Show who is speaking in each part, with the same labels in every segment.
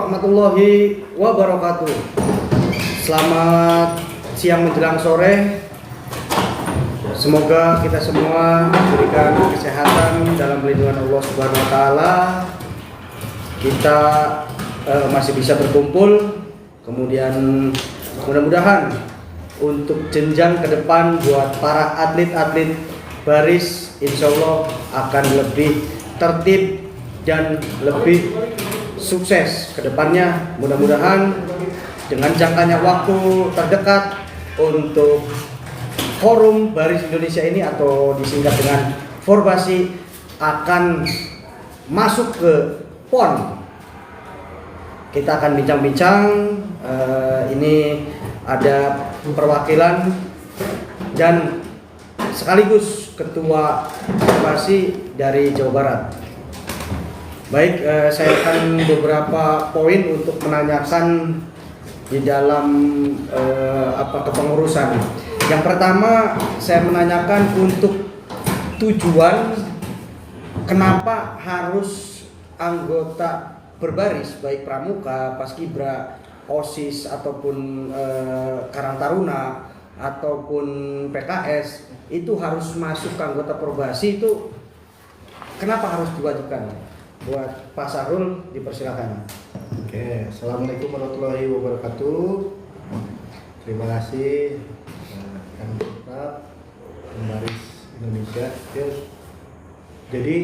Speaker 1: warahmatullahi wabarakatuh. Selamat siang menjelang sore. Semoga kita semua diberikan kesehatan dalam lindungan Allah Subhanahu wa taala. Kita masih bisa berkumpul. Kemudian mudah-mudahan untuk jenjang ke depan buat para atlet-atlet baris, insya Allah akan lebih tertib dan lebih sukses ke depannya. Mudah-mudahan dengan jangkanya waktu terdekat untuk Forum Baris Indonesia ini atau disingkat dengan Forbasi akan masuk ke PON. Kita akan bincang-bincang. Ini ada perwakilan dan sekaligus ketua Forbasi dari Jawa Barat. Baik, saya akan beberapa poin untuk menanyakan di dalam kepengurusan. Yang pertama, saya menanyakan untuk tujuan kenapa harus anggota berbaris baik pramuka, paskibra, OSIS ataupun Karang Taruna ataupun PKS itu harus masuk ke anggota Forbasi. Itu kenapa harus diwajibkan? Buat Pak Sahrul, dipersilakan.
Speaker 2: Oke, assalamualaikum warahmatullahi wabarakatuh. Terima kasih Kang Tetap Baris Indonesia. Jadi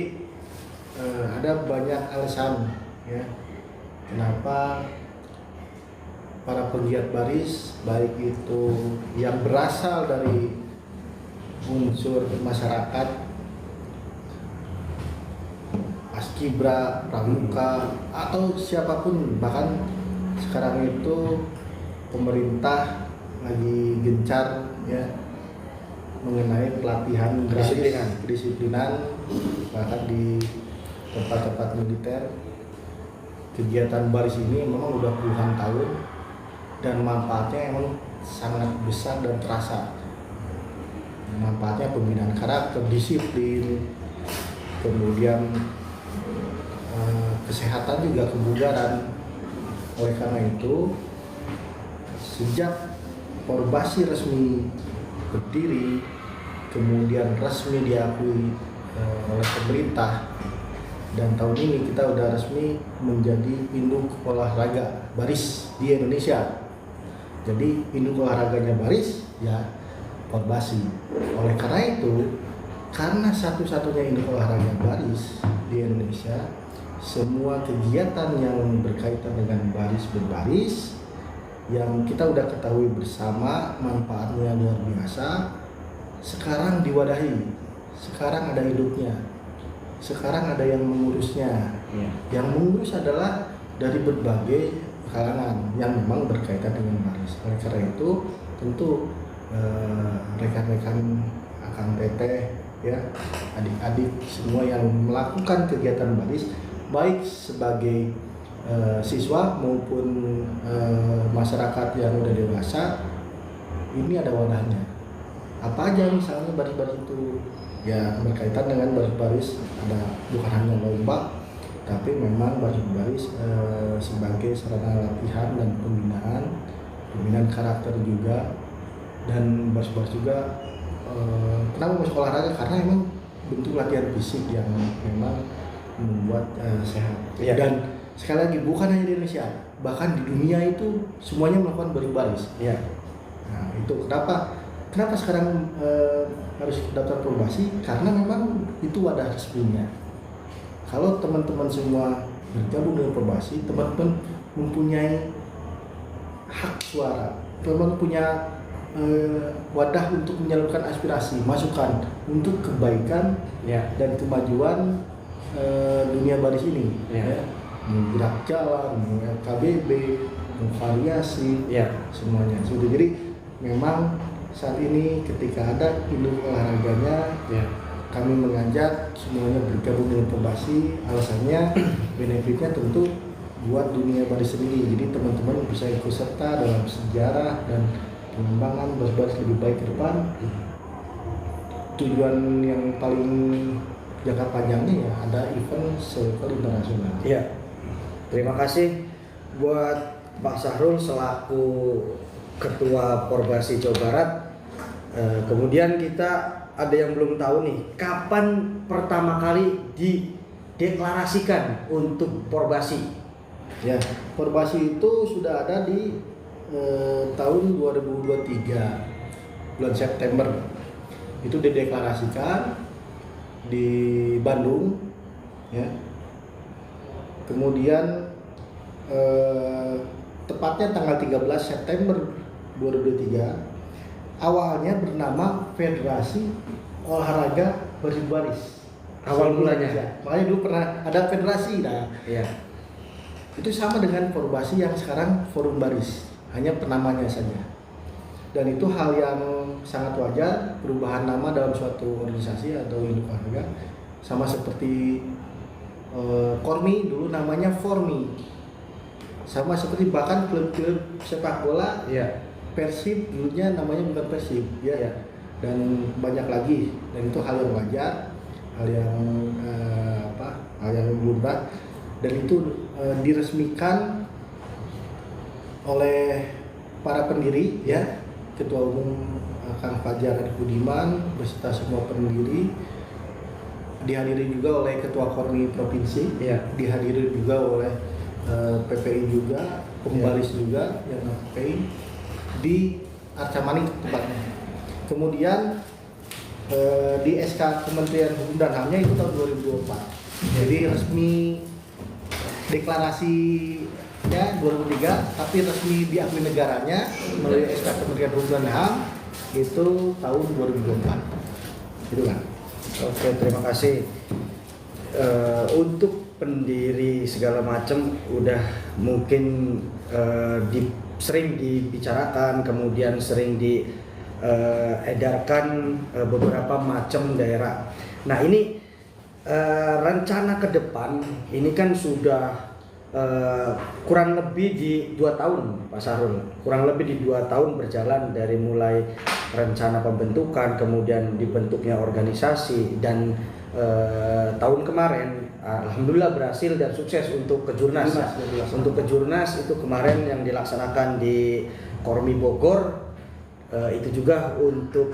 Speaker 2: ada banyak alasan ya kenapa para pegiat baris baik itu yang berasal dari unsur masyarakat, paskibra, pramuka atau siapapun, bahkan sekarang itu pemerintah lagi gencar ya mengenai pelatihan kedisiplinan bahkan di tempat-tempat militer. Kegiatan baris ini memang udah puluhan tahun dan manfaatnya emang sangat besar dan terasa. Manfaatnya pembinaan karakter, disiplin, kemudian kesehatan juga kebugaran. Oleh karena itu sejak Forbasi resmi berdiri, kemudian resmi diakui oleh pemerintah, dan tahun ini kita udah resmi menjadi induk olahraga baris di Indonesia. Jadi induk olahraganya baris ya Forbasi. Oleh karena itu, karena satu-satunya induk olahraga baris di Indonesia, semua kegiatan yang berkaitan dengan baris berbaris yang kita udah ketahui bersama manfaatnya luar biasa, sekarang diwadahi, sekarang ada induknya, sekarang ada yang mengurusnya. Yang mengurus adalah dari berbagai kalangan yang memang berkaitan dengan baris. Oleh karena itu tentu rekan-rekan Akang Teteh ya, adik-adik semua yang melakukan kegiatan baris baik sebagai siswa maupun masyarakat yang udah dewasa, ini ada wadahnya. Apa aja misalnya baris-baris itu ya berkaitan dengan baris-baris, ada bukan hanya lomba tapi memang baris-baris sebagai sarana latihan dan pembinaan karakter juga. Dan baris-baris juga kenapa masuk olahraga, karena memang bentuk latihan fisik yang memang membuat sehat. Dan sekali lagi bukan hanya di Indonesia, bahkan di dunia itu semuanya melakukan baris-baris. Nah itu kenapa sekarang harus daftar Forbasi, karena memang itu wadah resminya. Kalau teman-teman semua bergabung dengan Forbasi, teman-teman mempunyai hak suara, teman-teman punya wadah untuk menyalurkan aspirasi, masukan untuk kebaikan dan kemajuan dunia baris ini. Gerak jalan, KBB, variasi, semuanya. Jadi memang saat ini ketika ada induk olahraganya, kami mengajak semuanya bergabung dengan Forbasi. Alasannya benefitnya tentu buat dunia baris sendiri. Jadi teman-teman bisa ikut serta dalam sejarah dan pengembangan baris-baris lebih baik ke depan. Tujuan yang paling jangka panjangnya ya ada event selevel internasional.
Speaker 1: Terima kasih buat Pak Sahrul selaku Ketua Porbasi Jawa Barat. Kemudian kita ada yang belum tahu nih, kapan pertama kali dideklarasikan untuk Porbasi?
Speaker 2: Ya, Porbasi itu sudah ada di tahun 2023 bulan September. Itu dideklarasikan di Bandung, ya. Kemudian tepatnya tanggal 13 September 2023 awalnya bernama Federasi Olahraga Berbaris.
Speaker 1: Awal mulanya.
Speaker 2: Makanya dulu pernah ada federasi, nah
Speaker 1: Iya.
Speaker 2: itu sama dengan Porbasi yang sekarang Forum Baris, hanya penamanya saja. Dan itu hal yang sangat wajar, perubahan nama dalam suatu organisasi atau induk olahraga, sama seperti Kormi dulu namanya Formi, sama seperti bahkan klub-klub sepak bola.
Speaker 1: Iya.
Speaker 2: Persib dulunya namanya bukan Persib, ya.
Speaker 1: Iya.
Speaker 2: Dan banyak lagi, dan itu hal yang wajar, hal yang hal yang lumrah, dan itu diresmikan oleh para pendiri, ya, Ketua Umum Kang Fajar Adi Budiman beserta semua pendiri, dihadiri juga oleh Ketua Kormi Provinsi,
Speaker 1: Iya.
Speaker 2: dihadiri juga oleh PPI juga, pembaris juga yang PPI di Arca Manik tempatnya. Kemudian di SK Kementerian Hukum dan HAM-nya itu tahun 2024. Jadi resmi deklarasinya 2003, tapi resmi diakui negaranya melalui SK Kementerian Hukum dan HAM itu tahun 2024. Gitu kan.
Speaker 1: Oke, terima kasih. Untuk pendiri segala macam udah mungkin sering dibicarakan, kemudian sering diedarkan beberapa macam daerah. Nah ini rencana ke depan ini kan sudah kurang lebih di 2 tahun, Pak Sahrul. Kurang lebih di 2 tahun berjalan dari mulai rencana pembentukan, kemudian dibentuknya organisasi, dan tahun kemarin alhamdulillah berhasil dan sukses untuk Kejurnas. Untuk Kejurnas itu kemarin yang dilaksanakan di Kormi Bogor, itu juga untuk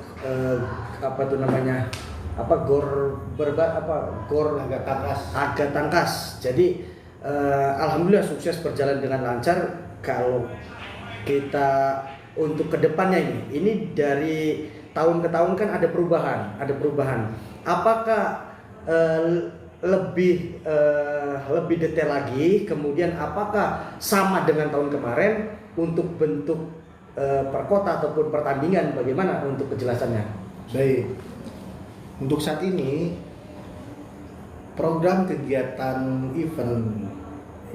Speaker 1: gor agak tangkas. Jadi alhamdulillah sukses berjalan dengan lancar. Kalau kita untuk kedepannya ini dari tahun ke tahun kan ada perubahan. Apakah lebih detail lagi, kemudian apakah sama dengan tahun kemarin untuk bentuk perkota ataupun pertandingan, bagaimana untuk kejelasannya?
Speaker 2: Baik, untuk saat ini program kegiatan event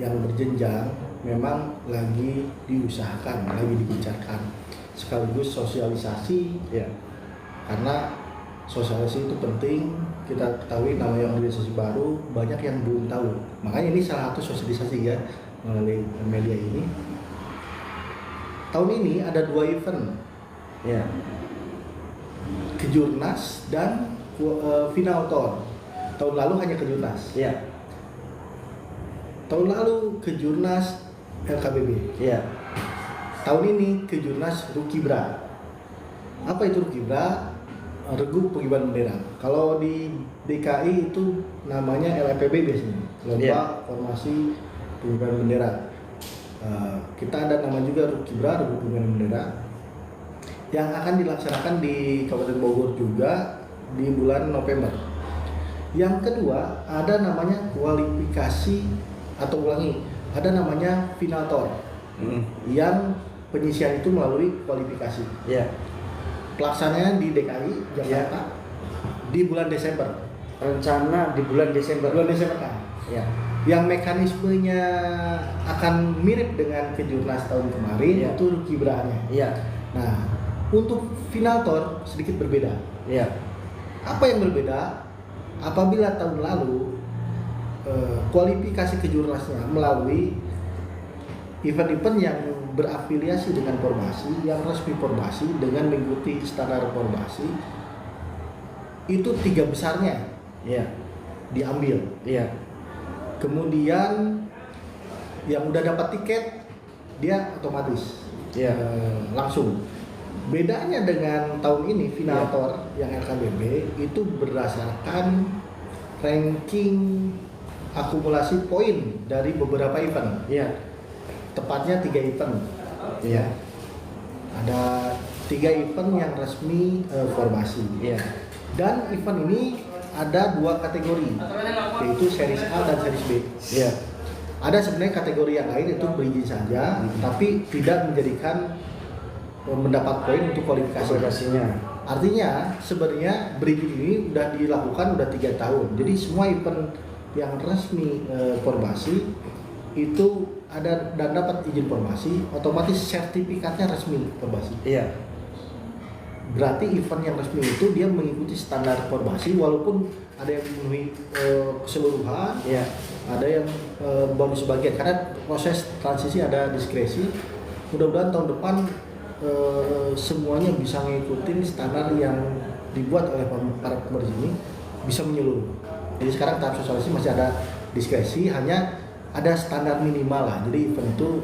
Speaker 2: yang berjenjang memang lagi diusahakan, lagi dibicarakan, sekaligus sosialisasi,
Speaker 1: Ya.
Speaker 2: karena sosialisasi itu penting. Kita ketahui namanya organisasi baru, banyak yang belum tahu. Makanya ini salah satu sosialisasi, ya, melalui media ini. Tahun ini ada 2 event,
Speaker 1: Ya.
Speaker 2: Kejurnas dan Final Tour. Tahun lalu hanya Kejurnas.
Speaker 1: Ya.
Speaker 2: Tahun lalu Kejurnas LKBB.
Speaker 1: Ya.
Speaker 2: Tahun ini Kejurnas Rukibra. Apa itu Rukibra? Regu Pengibaran Bendera. Kalau di DKI itu namanya LPB biasanya, Lomba Formasi Pengibaran Bendera. Kita ada nama juga Rukibra, Regu Pengibaran Bendera, yang akan dilaksanakan di Kabupaten Bogor juga di bulan November. Yang kedua ada namanya kualifikasi, atau ada namanya Final Tour, yang penyisian itu melalui kualifikasi.
Speaker 1: Ya.
Speaker 2: Pelaksananya di DKI Jakarta di bulan Desember.
Speaker 1: Rencana di bulan Desember.
Speaker 2: Bulan Desember kan.
Speaker 1: Ya.
Speaker 2: Yang mekanismenya akan mirip dengan Kejurnas tahun kemarin,
Speaker 1: Ya.
Speaker 2: itu Rukibranya.
Speaker 1: Iya.
Speaker 2: Nah, untuk Final Tour sedikit berbeda.
Speaker 1: Iya.
Speaker 2: Apa yang berbeda? Apabila tahun lalu kualifikasi Kejurnasnya melalui event-event yang berafiliasi dengan Porbasi, yang resmi Porbasi dengan mengikuti standar Porbasi, itu 3 besarnya
Speaker 1: Iya.
Speaker 2: diambil.
Speaker 1: Iya.
Speaker 2: Kemudian yang udah dapat tiket dia otomatis
Speaker 1: Iya.
Speaker 2: langsung. Bedanya dengan tahun ini Finator yang LKBB itu berdasarkan ranking akumulasi poin dari beberapa event.
Speaker 1: Iya.
Speaker 2: Tepatnya 3 event.
Speaker 1: Iya.
Speaker 2: Ada 3 event yang resmi formasi.
Speaker 1: Iya.
Speaker 2: Dan event ini ada 2 kategori, yaitu series A dan series B.
Speaker 1: Iya.
Speaker 2: Ada sebenarnya kategori yang lain itu berizin saja, tapi tidak menjadikan mendapat poin untuk kualifikasi.
Speaker 1: Kualifikasinya.
Speaker 2: Artinya sebenarnya berizin ini udah dilakukan udah 3 tahun. Jadi semua event yang resmi formasi itu ada dan dapat izin formasi, otomatis sertifikatnya resmi formasi.
Speaker 1: Iya.
Speaker 2: Berarti event yang resmi itu dia mengikuti standar formasi, walaupun ada yang memenuhi keseluruhan,
Speaker 1: Iya.
Speaker 2: ada yang baru sebagian, karena proses transisi ada diskresi. Mudah-mudahan tahun depan semuanya bisa mengikuti standar yang dibuat oleh para pemerintah ini, bisa menyeluruh. Jadi sekarang tahap sosialisasi masih ada diskresi, hanya ada standar minimal lah. Jadi event itu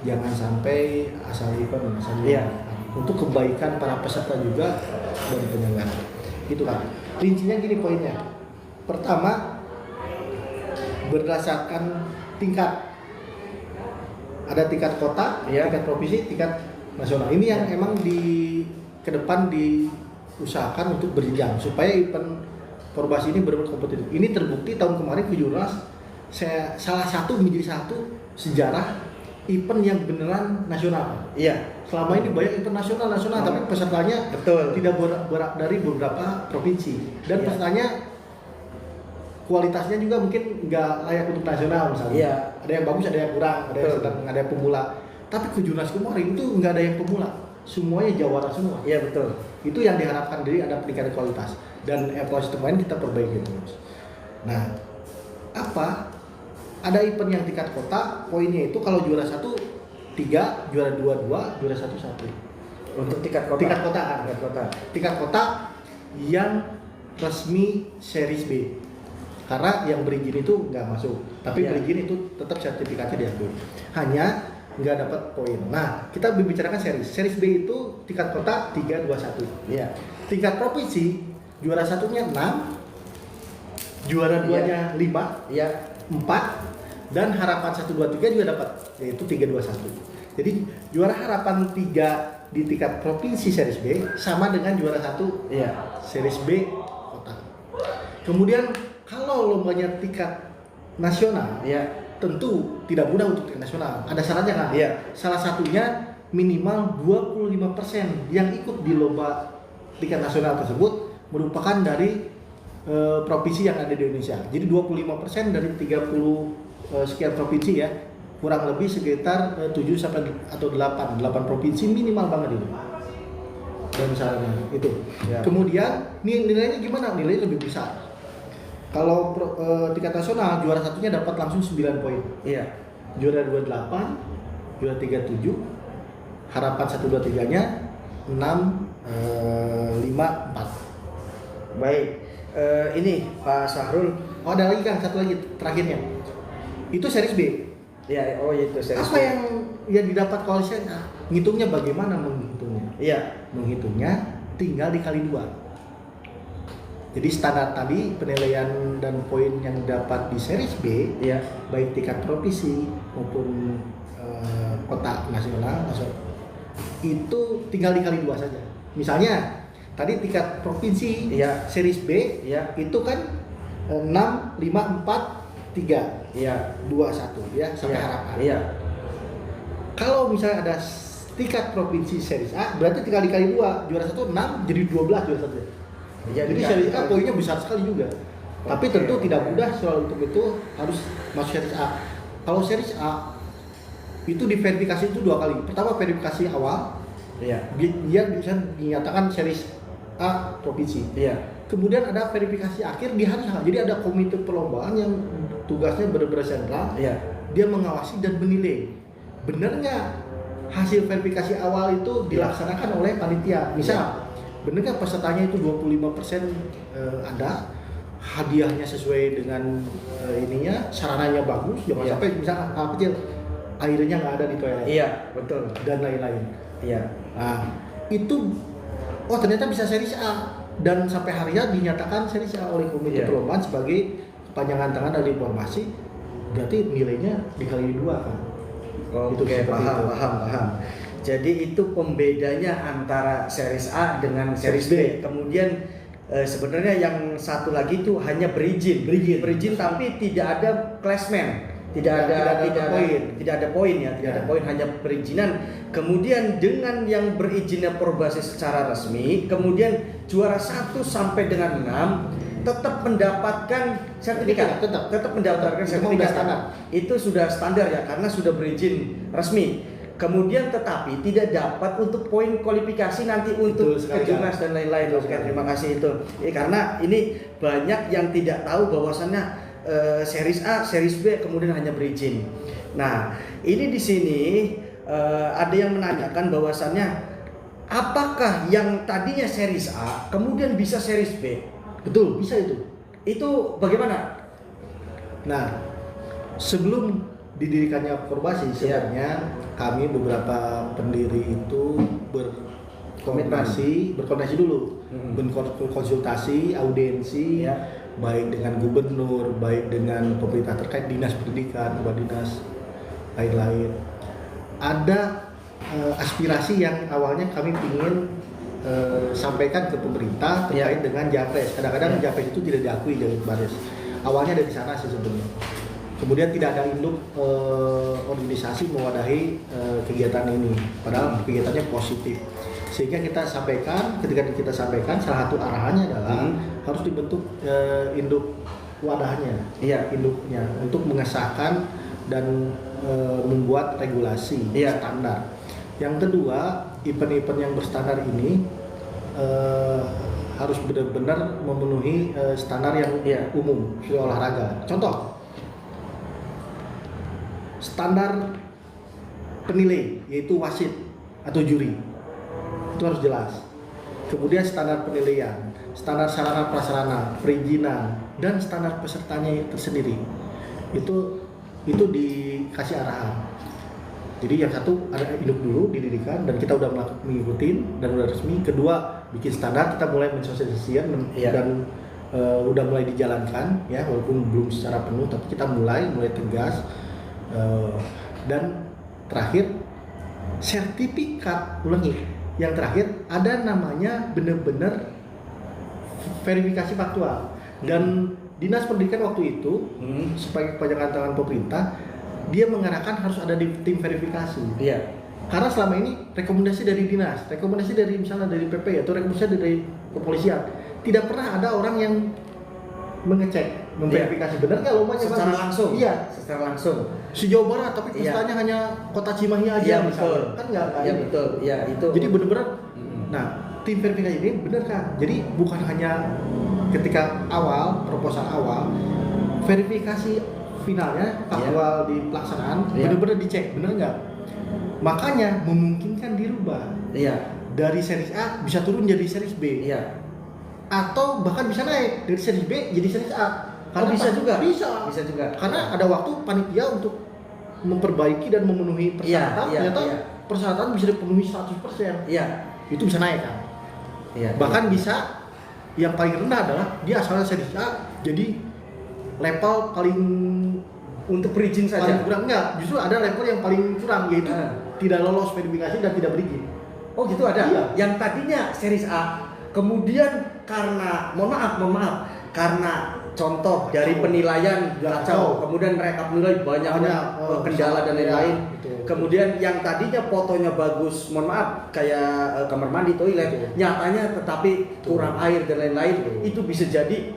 Speaker 2: jangan sampai asal event,
Speaker 1: Iya.
Speaker 2: untuk kebaikan para peserta juga dan penyelenggara. Gitu kan. Rincinya gini poinnya. Pertama, berdasarkan tingkat. Ada tingkat kota,
Speaker 1: Iya.
Speaker 2: tingkat provinsi, tingkat nasional. Ini yang emang ke depan diusahakan untuk berjenjang supaya event formasi ini benar-benar kompetitif. Ini terbukti tahun kemarin Kejurnas salah satu sejarah event yang beneran nasional.
Speaker 1: Iya.
Speaker 2: Selama ini banyak event nasional, tapi pesertanya
Speaker 1: Betul.
Speaker 2: tidak dari beberapa provinsi dan
Speaker 1: Iya.
Speaker 2: pesertanya kualitasnya juga mungkin nggak layak untuk nasional misalnya.
Speaker 1: Iya.
Speaker 2: Ada yang bagus, ada yang kurang, ada yang
Speaker 1: Betul.
Speaker 2: sedang, ada yang pemula. Tapi Kejurnas kemarin itu nggak ada yang pemula, semuanya jawara semua.
Speaker 1: Iya, betul.
Speaker 2: Itu yang diharapkan dari ada peningkatan kualitas dan evaluasi kemarin kita perbaiki terus. Nah, ada event yang tingkat kota, poinnya itu kalau juara 1 3, juara 2 2, juara 1 1.
Speaker 1: Untuk tingkat kota.
Speaker 2: Tingkat kota kan?
Speaker 1: Tingkat kota.
Speaker 2: Tingkat kota yang resmi series B. Karena yang berizin itu nggak masuk, tapi
Speaker 1: Iya.
Speaker 2: berizin itu tetap sertifikatnya diakui. Hanya nggak dapat poin. Nah, kita membicarakan series. Series B itu tingkat kota 3 2 1.
Speaker 1: Iya.
Speaker 2: Tingkat provinsi juara satunya 6, juara 2-nya 5,
Speaker 1: Iya.
Speaker 2: 4, dan harapan 1 2 3 juga dapat, yaitu 3 2 1. Jadi juara harapan 3 di tingkat provinsi series B sama dengan juara 1
Speaker 1: Iya.
Speaker 2: series B kota. Kemudian kalau lombanya tingkat nasional,
Speaker 1: Iya.
Speaker 2: tentu tidak mudah untuk tingkat nasional. Ada syaratnya kan?
Speaker 1: Iya.
Speaker 2: Salah satunya minimal 25% yang ikut di lomba tingkat nasional tersebut merupakan dari provinsi yang ada di Indonesia. Jadi 25% dari 30 sekian provinsi ya, kurang lebih sekitar 7 sampai atau 8 provinsi minimal banget itu. Dan misalnya itu.
Speaker 1: Ya.
Speaker 2: Kemudian nilainya gimana? Nilainya lebih besar. Kalau tingkat nasional juara satunya dapat langsung 9 poin.
Speaker 1: Iya.
Speaker 2: Juara 28, juara 3 7, harapan 1 2 3-nya 6 5 4.
Speaker 1: Baik. Ini Pak Sahrul.
Speaker 2: Oh, ada lagi kan satu lagi terakhirnya. Itu series B.
Speaker 1: Ya, oh itu series
Speaker 2: Apa
Speaker 1: B.
Speaker 2: yang didapat koalisi? Nah, ngitungnya bagaimana menghitungnya?
Speaker 1: Iya.
Speaker 2: Menghitungnya tinggal dikali 2. Jadi standar tadi penilaian dan poin yang dapat di series B,
Speaker 1: Iya.
Speaker 2: baik tingkat provinsi maupun kota nasional, itu tinggal dikali 2 saja. Misalnya tadi tingkat provinsi
Speaker 1: Iya.
Speaker 2: series B
Speaker 1: Iya.
Speaker 2: itu kan 6 5 4 3
Speaker 1: Iya.
Speaker 2: 2 1 ya sampai
Speaker 1: Iya.
Speaker 2: harapan.
Speaker 1: Iya.
Speaker 2: Kalau misalnya ada tingkat provinsi series A, berarti tinggal dikali 2, juara 1 6 jadi 12 juara 1. Jadi series A poinnya besar sekali juga. Tapi tentu tidak mudah soal untuk itu harus masuk series A. Kalau series A itu diverifikasi itu 2 kali. Pertama verifikasi awal,
Speaker 1: Iya.
Speaker 2: dia bisa dinyatakan series A provinsi.
Speaker 1: Iya.
Speaker 2: Kemudian ada verifikasi akhir di hari H. Jadi ada komite perlombaan yang tugasnya benar-benar sentral.
Speaker 1: Iya.
Speaker 2: Dia mengawasi dan menilai benar nggak hasil verifikasi awal itu dilaksanakan oleh panitia. Misal, benar nggak pesertanya itu 25% ada, hadiahnya sesuai dengan ininya, sarananya bagus, jangan
Speaker 1: Iya.
Speaker 2: sampai misalkan hal kecil airnya nggak ada di toilet
Speaker 1: Iya, betul.
Speaker 2: dan lain-lain.
Speaker 1: Iya.
Speaker 2: Nah, itu ternyata bisa series A dan sampai hari ini dinyatakan series A oleh komite
Speaker 1: Iya.
Speaker 2: perlombaan sebagai kepanjangan tangan dari informasi, berarti nilainya dikali 2 kan. Itu
Speaker 1: Oke,
Speaker 2: seperti
Speaker 1: paham,
Speaker 2: itu.
Speaker 1: paham. Jadi itu pembedanya antara series A dengan series B. Kemudian sebenarnya yang satu lagi itu hanya berizin, tapi tidak ada classman, tidak ada poin ya, tidak ada poin, hanya perizinan. Kemudian dengan yang berizinnya berbasis secara resmi, kemudian juara 1 sampai dengan 6 tetap mendapatkan sertifikat, tetap mendapatkan
Speaker 2: Itu
Speaker 1: sertifikat.
Speaker 2: sudah standar.
Speaker 1: Itu sudah standar ya, karena sudah berizin resmi. Kemudian tetapi tidak dapat untuk poin kualifikasi nanti untuk
Speaker 2: Betul sekali,
Speaker 1: kejurnas dan lain-lain.
Speaker 2: Betul
Speaker 1: Oke,
Speaker 2: sekali.
Speaker 1: terima kasih itu. Karena ini banyak yang tidak tahu bahwasannya series A, series B kemudian hanya berizin. Nah, ini di sini ada yang menanyakan bahwasannya apakah yang tadinya series A kemudian bisa series B?
Speaker 2: Betul, bisa itu.
Speaker 1: Itu bagaimana?
Speaker 2: Nah, sebelum didirikannya Forbasi sebenarnya kami beberapa pendiri itu berkoordinasi dulu, berkonsultasi, audiensi, baik dengan gubernur, baik dengan pemerintah terkait, dinas pendidikan, dinas lain-lain. Ada aspirasi yang awalnya kami ingin sampaikan ke pemerintah terkait dengan Japres. Kadang-kadang Japres itu tidak diakui dari Baris. Awalnya dari sana sih sebenarnya. Kemudian tidak ada induk organisasi mewadahi kegiatan ini, padahal kegiatannya positif. Sehingga ketika kita sampaikan, salah satu arahannya adalah harus dibentuk induk wadahnya, induknya untuk mengesahkan dan membuat regulasi standar. Yang kedua, event-event yang berstandar ini harus benar-benar memenuhi standar yang umum sesuai olahraga. Contoh, standar penilai yaitu wasit atau juri itu harus jelas. Kemudian standar penilaian, standar sarana prasarana, perizinan, dan standar pesertanya tersendiri itu dikasih arahan. Jadi yang satu ada induk dulu didirikan dan kita udah mengikuti dan udah resmi. Kedua, bikin standar, kita mulai mensosialisasikan dan udah mulai dijalankan ya, walaupun belum secara penuh, tapi kita mulai tegas. Dan terakhir sertifikat, yang terakhir ada namanya benar-benar verifikasi faktual. Dan dinas pendidikan waktu itu sebagai kepanjangan tangan pemerintah, dia mengarahkan harus ada di tim verifikasi. Karena selama ini rekomendasi dari dinas, rekomendasi dari misalnya dari PP atau rekomendasi dari kepolisian, tidak pernah ada orang yang mengecek, memverifikasi benar nggak lombanya
Speaker 1: secara
Speaker 2: bagus.
Speaker 1: langsung.
Speaker 2: Iya,
Speaker 1: secara langsung.
Speaker 2: Sejauh barat tapi pesertanya hanya kota Cimahi aja misalnya. Kan nggak kayak gitu.
Speaker 1: Betul. Iya, itu.
Speaker 2: Jadi benar-benar nah, tim verifikasi ini benar kan? Jadi bukan hanya ketika awal, proposal awal, verifikasi finalnya faktual di pelaksanaan benar-benar dicek, benar nggak? Makanya memungkinkan dirubah. Dari series A bisa turun jadi series B. Atau bahkan bisa naik dari series B jadi series A. Karena
Speaker 1: bisa juga.
Speaker 2: Bisa juga. Karena ada waktu panitia untuk memperbaiki dan memenuhi persyaratan. Ternyata persyaratan bisa dipenuhi 100%. Itu bisa naik kan. Bahkan bisa yang paling rendah adalah dia asalnya series A jadi level paling
Speaker 1: untuk berizin saja.
Speaker 2: Paling kurang enggak, justru ada level yang paling kurang yaitu tidak lolos verifikasi dan tidak berizin.
Speaker 1: Oh gitu ada. Yang tadinya series A, kemudian karena mohon maaf, karena contoh dari penilaian kacau, kemudian mereka menilai banyak kendala dan lain-lain. Kemudian yang tadinya fotonya bagus, mohon maaf kayak kamar mandi, toilet, nyatanya tetapi kurang air dan lain-lain, itu bisa jadi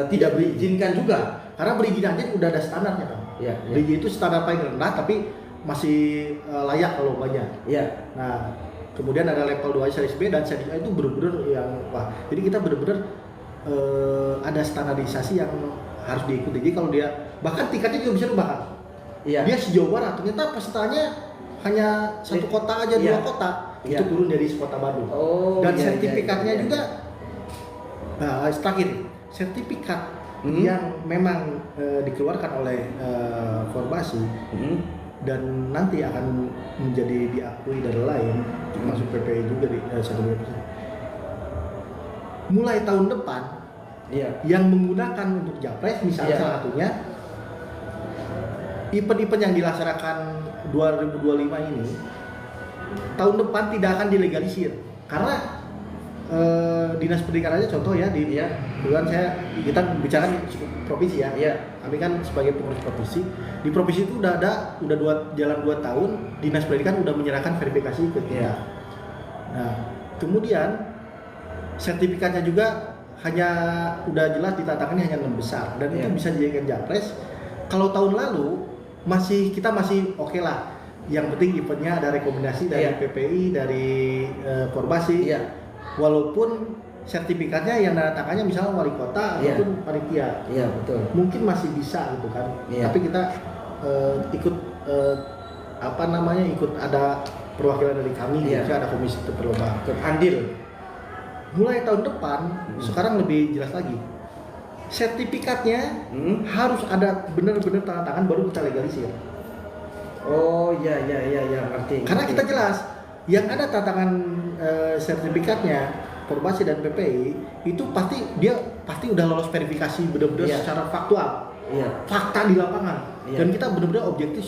Speaker 1: tidak diizinkan juga.
Speaker 2: Karena perizinannya udah ada standarnya kan. Berizin itu standar paling rendah tapi masih layak kalau banyak. Nah, kemudian ada level 2 series B dan series A itu benar-benar yang wah. Jadi kita benar-benar ada standarisasi yang harus diikuti. Jadi kalau dia bahkan tingkatnya juga bisa rubah kan. Dia sejauh barat ternyata pesertanya hanya satu kota aja, 2 kota. Itu turun dari sekota Bandung. Dan sertifikatnya juga terakhir sertifikat yang memang dikeluarkan oleh Forbasi dan nanti akan menjadi diakui dari lain, termasuk PPI juga di sertifikasi. Mulai tahun depan, yang menggunakan untuk Japres misalnya salah satunya event-event yang dilaksanakan 2025 ini tahun depan tidak akan dilegalisir karena dinas pendidikan aja contoh ya bukan kita bicara provinsi ya. Kami kan sebagai pengurus provinsi, di provinsi itu udah jalan 2 tahun dinas pendidikan udah menyerahkan verifikasi ke kita. Nah, kemudian sertifikatnya juga hanya udah jelas ditatangani hanya 6 besar dan itu bisa dijadikan Japres. Kalau tahun lalu kita masih oke lah. Yang penting eventnya ada rekomendasi dari PPI, dari Korbasi. Walaupun sertifikatnya yang tanda-tangannya misalnya wali kota ataupun panitia.
Speaker 1: Betul.
Speaker 2: Mungkin masih bisa gitu kan. Tapi kita ikut ikut ada perwakilan dari kami, ada komisi perlombaan.
Speaker 1: Ikut andil.
Speaker 2: Mulai tahun depan sekarang lebih jelas lagi. Sertifikatnya harus ada benar-benar tanda tangan baru kita legalisir.
Speaker 1: Oh iya ngerti.
Speaker 2: Karena kita jelas yang ada tanda tangan sertifikatnya Korbasi dan PPI itu pasti udah lolos verifikasi benar-benar secara faktual. Fakta di lapangan. Dan kita benar-benar objektif,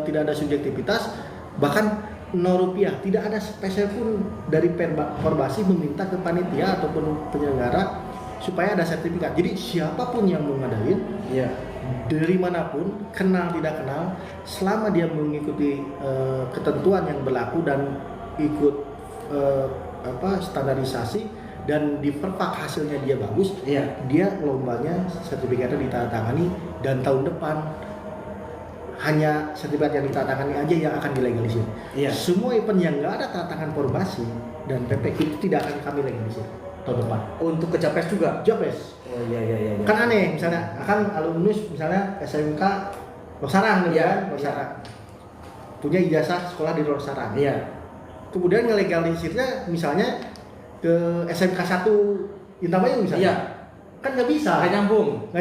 Speaker 2: tidak ada subjektivitas, bahkan Rp0, tidak ada spesial pun dari Korbasi meminta ke panitia ataupun penyelenggara supaya ada sertifikat. Jadi siapapun yang mau ngadain, dari manapun, kenal tidak kenal, selama dia mengikuti ketentuan yang berlaku dan ikut standarisasi dan di perpak hasilnya dia bagus, dia lombanya sertifikatnya ditandatangani dan tahun depan hanya sertifikat yang ditandatangani aja yang akan dilegalisir. Semua event yang nggak ada tanda tangan Korbasi dan PP itu tidak akan kami legalisir tahun depan.
Speaker 1: Untuk ke Japres juga?
Speaker 2: Japres.
Speaker 1: Oh iya.
Speaker 2: Kan aneh, misalnya akan alumnus misalnya SMK Loksarang Loksarang punya ijazah sekolah di Loksarang. Kemudian ngelegalisirnya misalnya ke SMK 1 Indramayu misalnya. Kan nggak bisa. Nggak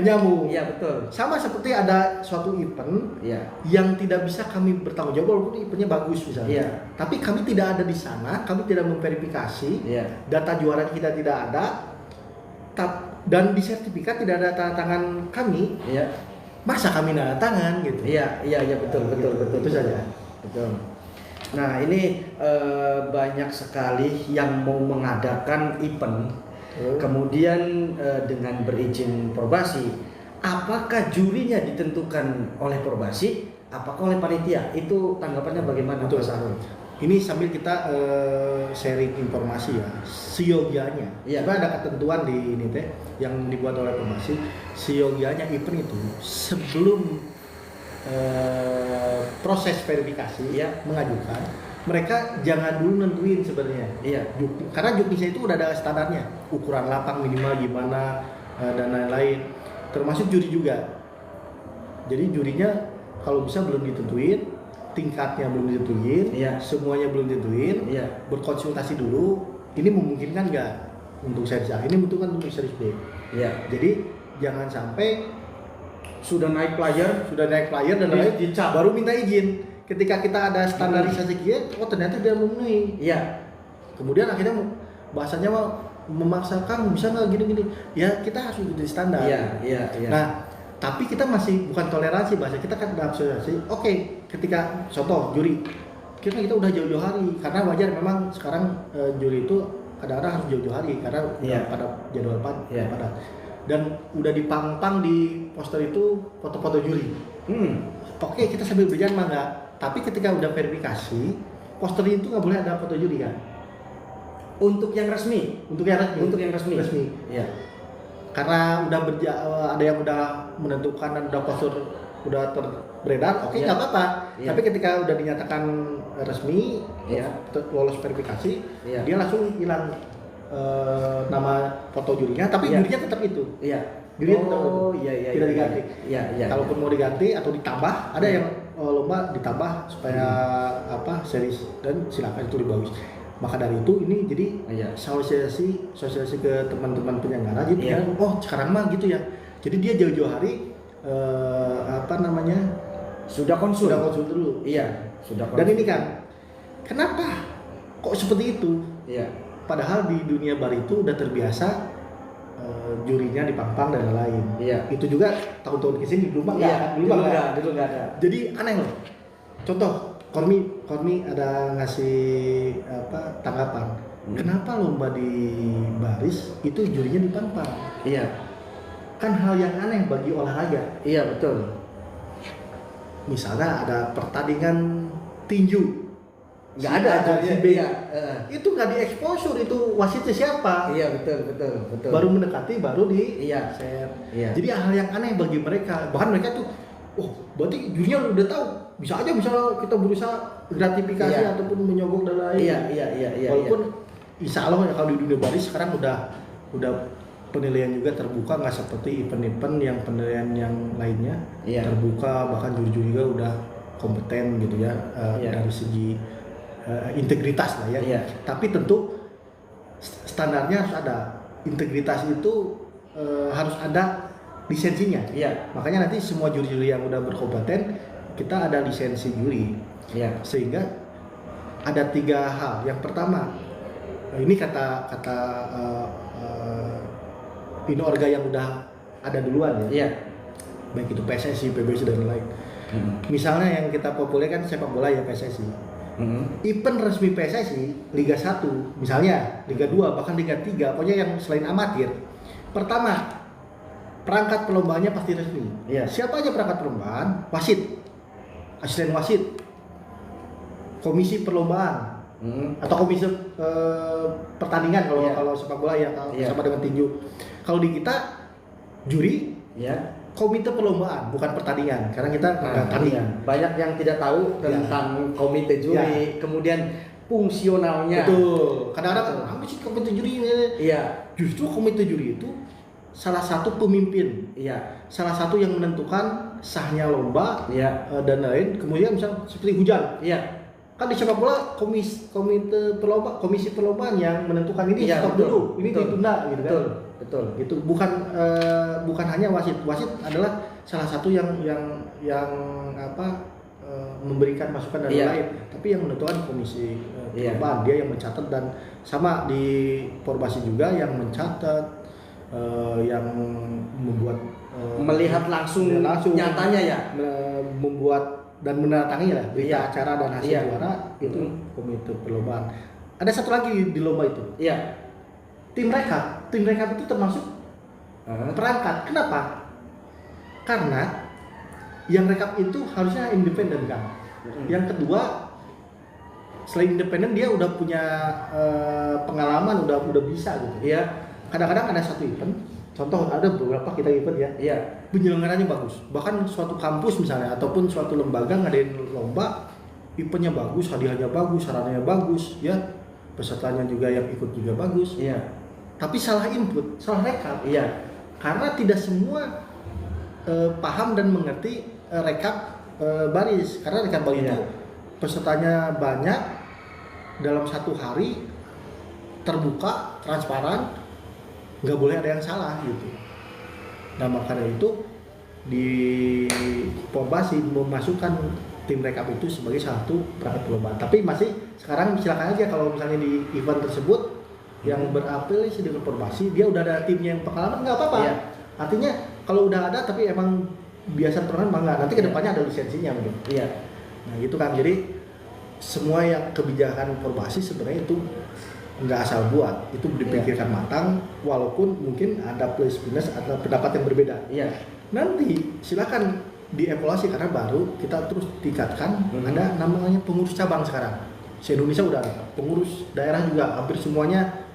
Speaker 2: nyambung.
Speaker 1: Iya betul.
Speaker 2: Sama seperti ada suatu event yang tidak bisa kami bertanggung jawab walaupun eventnya bagus misalnya. Tapi kami tidak ada di sana, kami tidak memverifikasi, data juara kita tidak ada, dan di sertifikat tidak ada tanda tangan kami. Masa kami tanda tangan gitu?
Speaker 1: Iya betul.
Speaker 2: Itu saja.
Speaker 1: Betul. Nah ini banyak sekali yang mau mengadakan event. Kemudian dengan berizin Korbasi, apakah jurinya ditentukan oleh Korbasi, apakah oleh panitia? Itu tanggapannya bagaimana Pak Sahrul?
Speaker 2: Ini sambil kita sharing informasi ya, seyogianya. Ada ketentuan di ini yang dibuat oleh Korbasi. Seyogianya event itu sebelum proses verifikasi mengajukan, mereka jangan dulu nentuin sebenarnya. Karena juknisnya itu udah ada standarnya, ukuran lapang minimal gimana dan lain-lain, termasuk juri juga. Jadi jurinya kalau bisa belum ditentuin, tingkatnya belum ditentuin, semuanya belum ditentuin, berkonsultasi dulu. Ini memungkinkan nggak untuk seri A? Ini membutuhkan untuk seri B. Jadi jangan sampai sudah naik player dan lain baru minta izin. Ketika kita ada standarisasi ternyata dia memenuhi. Kemudian akhirnya bahasanya memaksakan bisa nggak gini-gini. Ya kita harus ikuti standar. Nah, tapi kita masih bukan toleransi bahasa kita kan dalam asosiasi. Oke, ketika contoh juri, kita udah jauh-jauh hari karena wajar memang sekarang juri itu kadang-kadang harus jauh-jauh hari karena pada jadwal pada dan udah dipang-pang di poster itu foto-foto juri. Oke, kita sambil berjalan mangga. Tapi ketika udah verifikasi, poster itu nggak boleh ada foto juri kan?
Speaker 1: Untuk yang resmi.
Speaker 2: Karena udah ada yang udah menentukan dan udah poster udah beredar, nggak apa-apa. Tapi ketika udah dinyatakan resmi, lolos verifikasi, dia langsung hilang nama foto jurinya. Tapi jurinya tetap itu. Tidak diganti. Kalaupun mau diganti atau ditambah, ada yang lomba ditambah supaya series dan silakan itu dibagus. Maka dari itu ini jadi sosialisasi ke teman-teman penyelenggara. Jadi sekarang mah gitu ya. Jadi dia jauh-jauh hari
Speaker 1: Sudah konsul.
Speaker 2: Sudah konsul dulu.
Speaker 1: Iya, sudah konsul.
Speaker 2: Dan ini kan, kenapa kok seperti itu?
Speaker 1: Iya.
Speaker 2: Padahal di dunia bar itu udah terbiasa jurinya dipampang dan lain-lain.
Speaker 1: Iya.
Speaker 2: Itu juga tahun-tahun kesini dulu mah
Speaker 1: Iya,
Speaker 2: nggak,
Speaker 1: dulu nggak ada.
Speaker 2: Jadi aneh loh. Contoh, Kormi ada ngasih tanggapan. Kenapa lomba di baris itu jurinya dipampang?
Speaker 1: Iya.
Speaker 2: Kan hal yang aneh bagi olahraga.
Speaker 1: Iya, betul.
Speaker 2: Misalnya ada pertandingan tinju,
Speaker 1: Nggak ada
Speaker 2: si B.
Speaker 1: Iya.
Speaker 2: Itu nggak dieksposur, itu wasitnya siapa?
Speaker 1: Iya, betul.
Speaker 2: Baru mendekati baru di
Speaker 1: Iya.
Speaker 2: share.
Speaker 1: Iya.
Speaker 2: Jadi hal yang aneh bagi mereka. Bahkan mereka tuh, berarti jurinya udah tahu. Bisa aja misalnya kita berusaha gratifikasi
Speaker 1: Iya.
Speaker 2: ataupun menyogok dan lain.
Speaker 1: Iya.
Speaker 2: Walaupun insya Allah ya kalau di dunia baris sekarang udah penilaian juga terbuka, nggak seperti event-event yang penilaian yang lainnya.
Speaker 1: Iya.
Speaker 2: Terbuka, bahkan juri-juri juga udah kompeten gitu ya,
Speaker 1: Iya.
Speaker 2: dari segi integritas lah ya.
Speaker 1: Iya.
Speaker 2: Tapi tentu standarnya harus ada. Integritas itu harus ada lisensinya.
Speaker 1: Iya.
Speaker 2: Makanya nanti semua juri-juri yang udah berkompeten kita ada lisensi juri.
Speaker 1: Iya.
Speaker 2: Sehingga ada 3 hal. Yang pertama, ini kata Inorga yang udah ada duluan ya.
Speaker 1: Iya.
Speaker 2: Baik itu PSSI, PBSI dan lain-lain. Misalnya yang kita populer kan sepak bola ya PSSI. Event resmi PSSI Liga 1, misalnya Liga 2, bahkan Liga 3, pokoknya yang selain amatir. Pertama, perangkat perlombaannya pasti resmi.
Speaker 1: Iya.
Speaker 2: Siapa aja perangkat perlombaan? Wasit, asisten wasit, komisi perlombaan, atau komisi pertandingan kalau sepak bola ya, sama dengan tinju. Kalau di kita juri, komite perlombaan bukan pertandingan, karena kita tandingan.
Speaker 1: Banyak yang tidak tahu tentang komite juri, kemudian fungsionalnya.
Speaker 2: Betul. Kadang-kadang apa sih komite juri?
Speaker 1: Iya.
Speaker 2: Justru komite juri itu salah satu pemimpin.
Speaker 1: Iya.
Speaker 2: Salah satu yang menentukan sahnya lomba.
Speaker 1: Iya.
Speaker 2: Dan lain. Kemudian misalnya seperti hujan.
Speaker 1: Iya.
Speaker 2: Kan di sepak bola komisi perlombaan yang menentukan ini stop
Speaker 1: betul,
Speaker 2: dulu, ini ditunda gitu kan.
Speaker 1: Betul.
Speaker 2: Itu bukan hanya wasit. Wasit adalah salah satu yang memberikan masukan dan lain, tapi yang menentukan komisi perlombaan, dia yang mencatat, dan sama di Porbasi juga yang mencatat, yang membuat
Speaker 1: melihat langsung nyatanya ya,
Speaker 2: membuat dan menandatangani lah berita acara dan hasil juara itu komite perlombaan. Ada satu lagi di lomba itu.
Speaker 1: Iya.
Speaker 2: Tim rekap itu termasuk perangkat. Kenapa? Karena yang rekap itu harusnya independen kan. Yang kedua, selain independen dia udah punya pengalaman, udah bisa gitu.
Speaker 1: Iya.
Speaker 2: Kadang-kadang ada satu event, contoh ada beberapa kita event ya.
Speaker 1: Iya.
Speaker 2: Penyelenggaranya bagus. Bahkan suatu kampus misalnya ataupun suatu lembaga ngadain lomba, eventnya bagus, hadiahnya bagus, sarannya bagus, ya. Pesertanya juga yang ikut juga bagus.
Speaker 1: Iya.
Speaker 2: Tapi salah input, salah rekap.
Speaker 1: Iya.
Speaker 2: Karena tidak semua paham dan mengerti rekap baris. Karena rekap baris itu pesertanya banyak, dalam satu hari terbuka, transparan, nggak boleh ada yang salah gitu. Nah makanya itu di Porbasi memasukkan tim rekap itu sebagai satu perangkat perlombaan. Tapi masih sekarang silakan aja kalau misalnya di event tersebut yang berafiliasi dengan Porbasi, dia udah ada timnya yang pengalaman, nggak apa-apa. Iya. Artinya kalau udah ada tapi emang biasa turnamen mah nggak, nanti kedepannya ada lisensinya mungkin. Iya. Nah gitu kan, jadi semua yang kebijakan Porbasi sebenarnya itu nggak asal buat, itu dipikirkan matang, walaupun mungkin ada plus minus atau pendapat yang berbeda. Iya. Nanti silakan dievaluasi, karena baru kita terus tingkatkan. Ada namanya pengurus cabang sekarang. Se-Indonesia udah ada, pengurus daerah juga hampir semuanya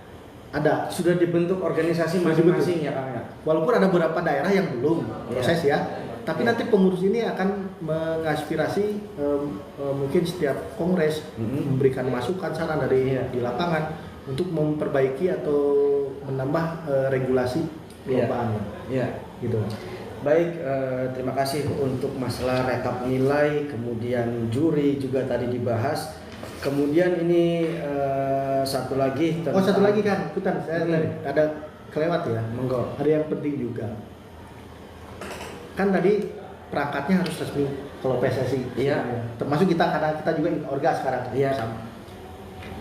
Speaker 2: ada.
Speaker 1: Sudah dibentuk organisasi masing-masing ya Kang ya.
Speaker 2: Walaupun ada beberapa daerah yang belum proses ya. Tapi nanti pengurus ini akan mengaspirasi mungkin setiap kongres memberikan masukan, saran dari di lapangan untuk memperbaiki atau menambah regulasi perlombaan. Iya. Gitu.
Speaker 1: Baik, terima kasih untuk masalah rekap nilai, kemudian juri juga tadi dibahas. Kemudian ini satu lagi tentang...
Speaker 2: satu lagi kan, ikutan saya ada kelewat ya.
Speaker 1: Monggo.
Speaker 2: Ada yang penting juga. Kan tadi perangkatnya harus resmi kalau PSSI.
Speaker 1: Iya.
Speaker 2: Termasuk kita karena kita juga Orga sekarang.
Speaker 1: Iya.
Speaker 2: Sama.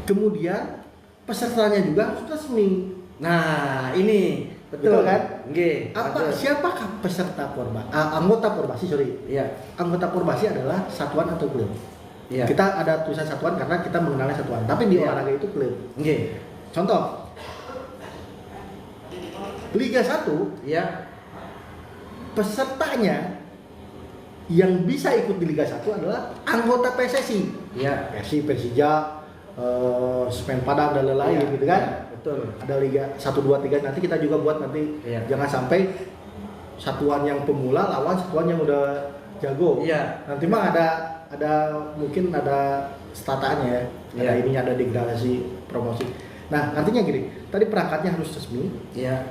Speaker 2: Kemudian pesertanya juga harus resmi.
Speaker 1: Nah, ini betul
Speaker 2: kan?
Speaker 1: Nggih.
Speaker 2: Siapakah peserta anggota Porbasi, sorry.
Speaker 1: Iya.
Speaker 2: Anggota Porbasi adalah satuan atau klub.
Speaker 1: Iya.
Speaker 2: Kita ada tulisan satuan karena kita mengenalnya satuan, tapi di olahraga itu klub.
Speaker 1: Nggih.
Speaker 2: Contoh, Liga 1,
Speaker 1: Iya.
Speaker 2: pesertanya yang bisa ikut di Liga 1 adalah anggota PSSI.
Speaker 1: Iya.
Speaker 2: PSSI, Persija, Semen Padang dan lain-lain
Speaker 1: Iya.
Speaker 2: gitu kan.
Speaker 1: Iya, betul.
Speaker 2: Ada Liga 1, 2, 3, nanti kita juga buat nanti.
Speaker 1: Iya.
Speaker 2: Jangan sampai satuan yang pemula lawan satuan yang udah jago.
Speaker 1: Iya.
Speaker 2: Nanti mah ada mungkin ada stataannya ya. Ada
Speaker 1: Iya.
Speaker 2: ininya, ada degradasi promosi. Nah, nantinya gini, tadi perangkatnya harus resmi
Speaker 1: Iya.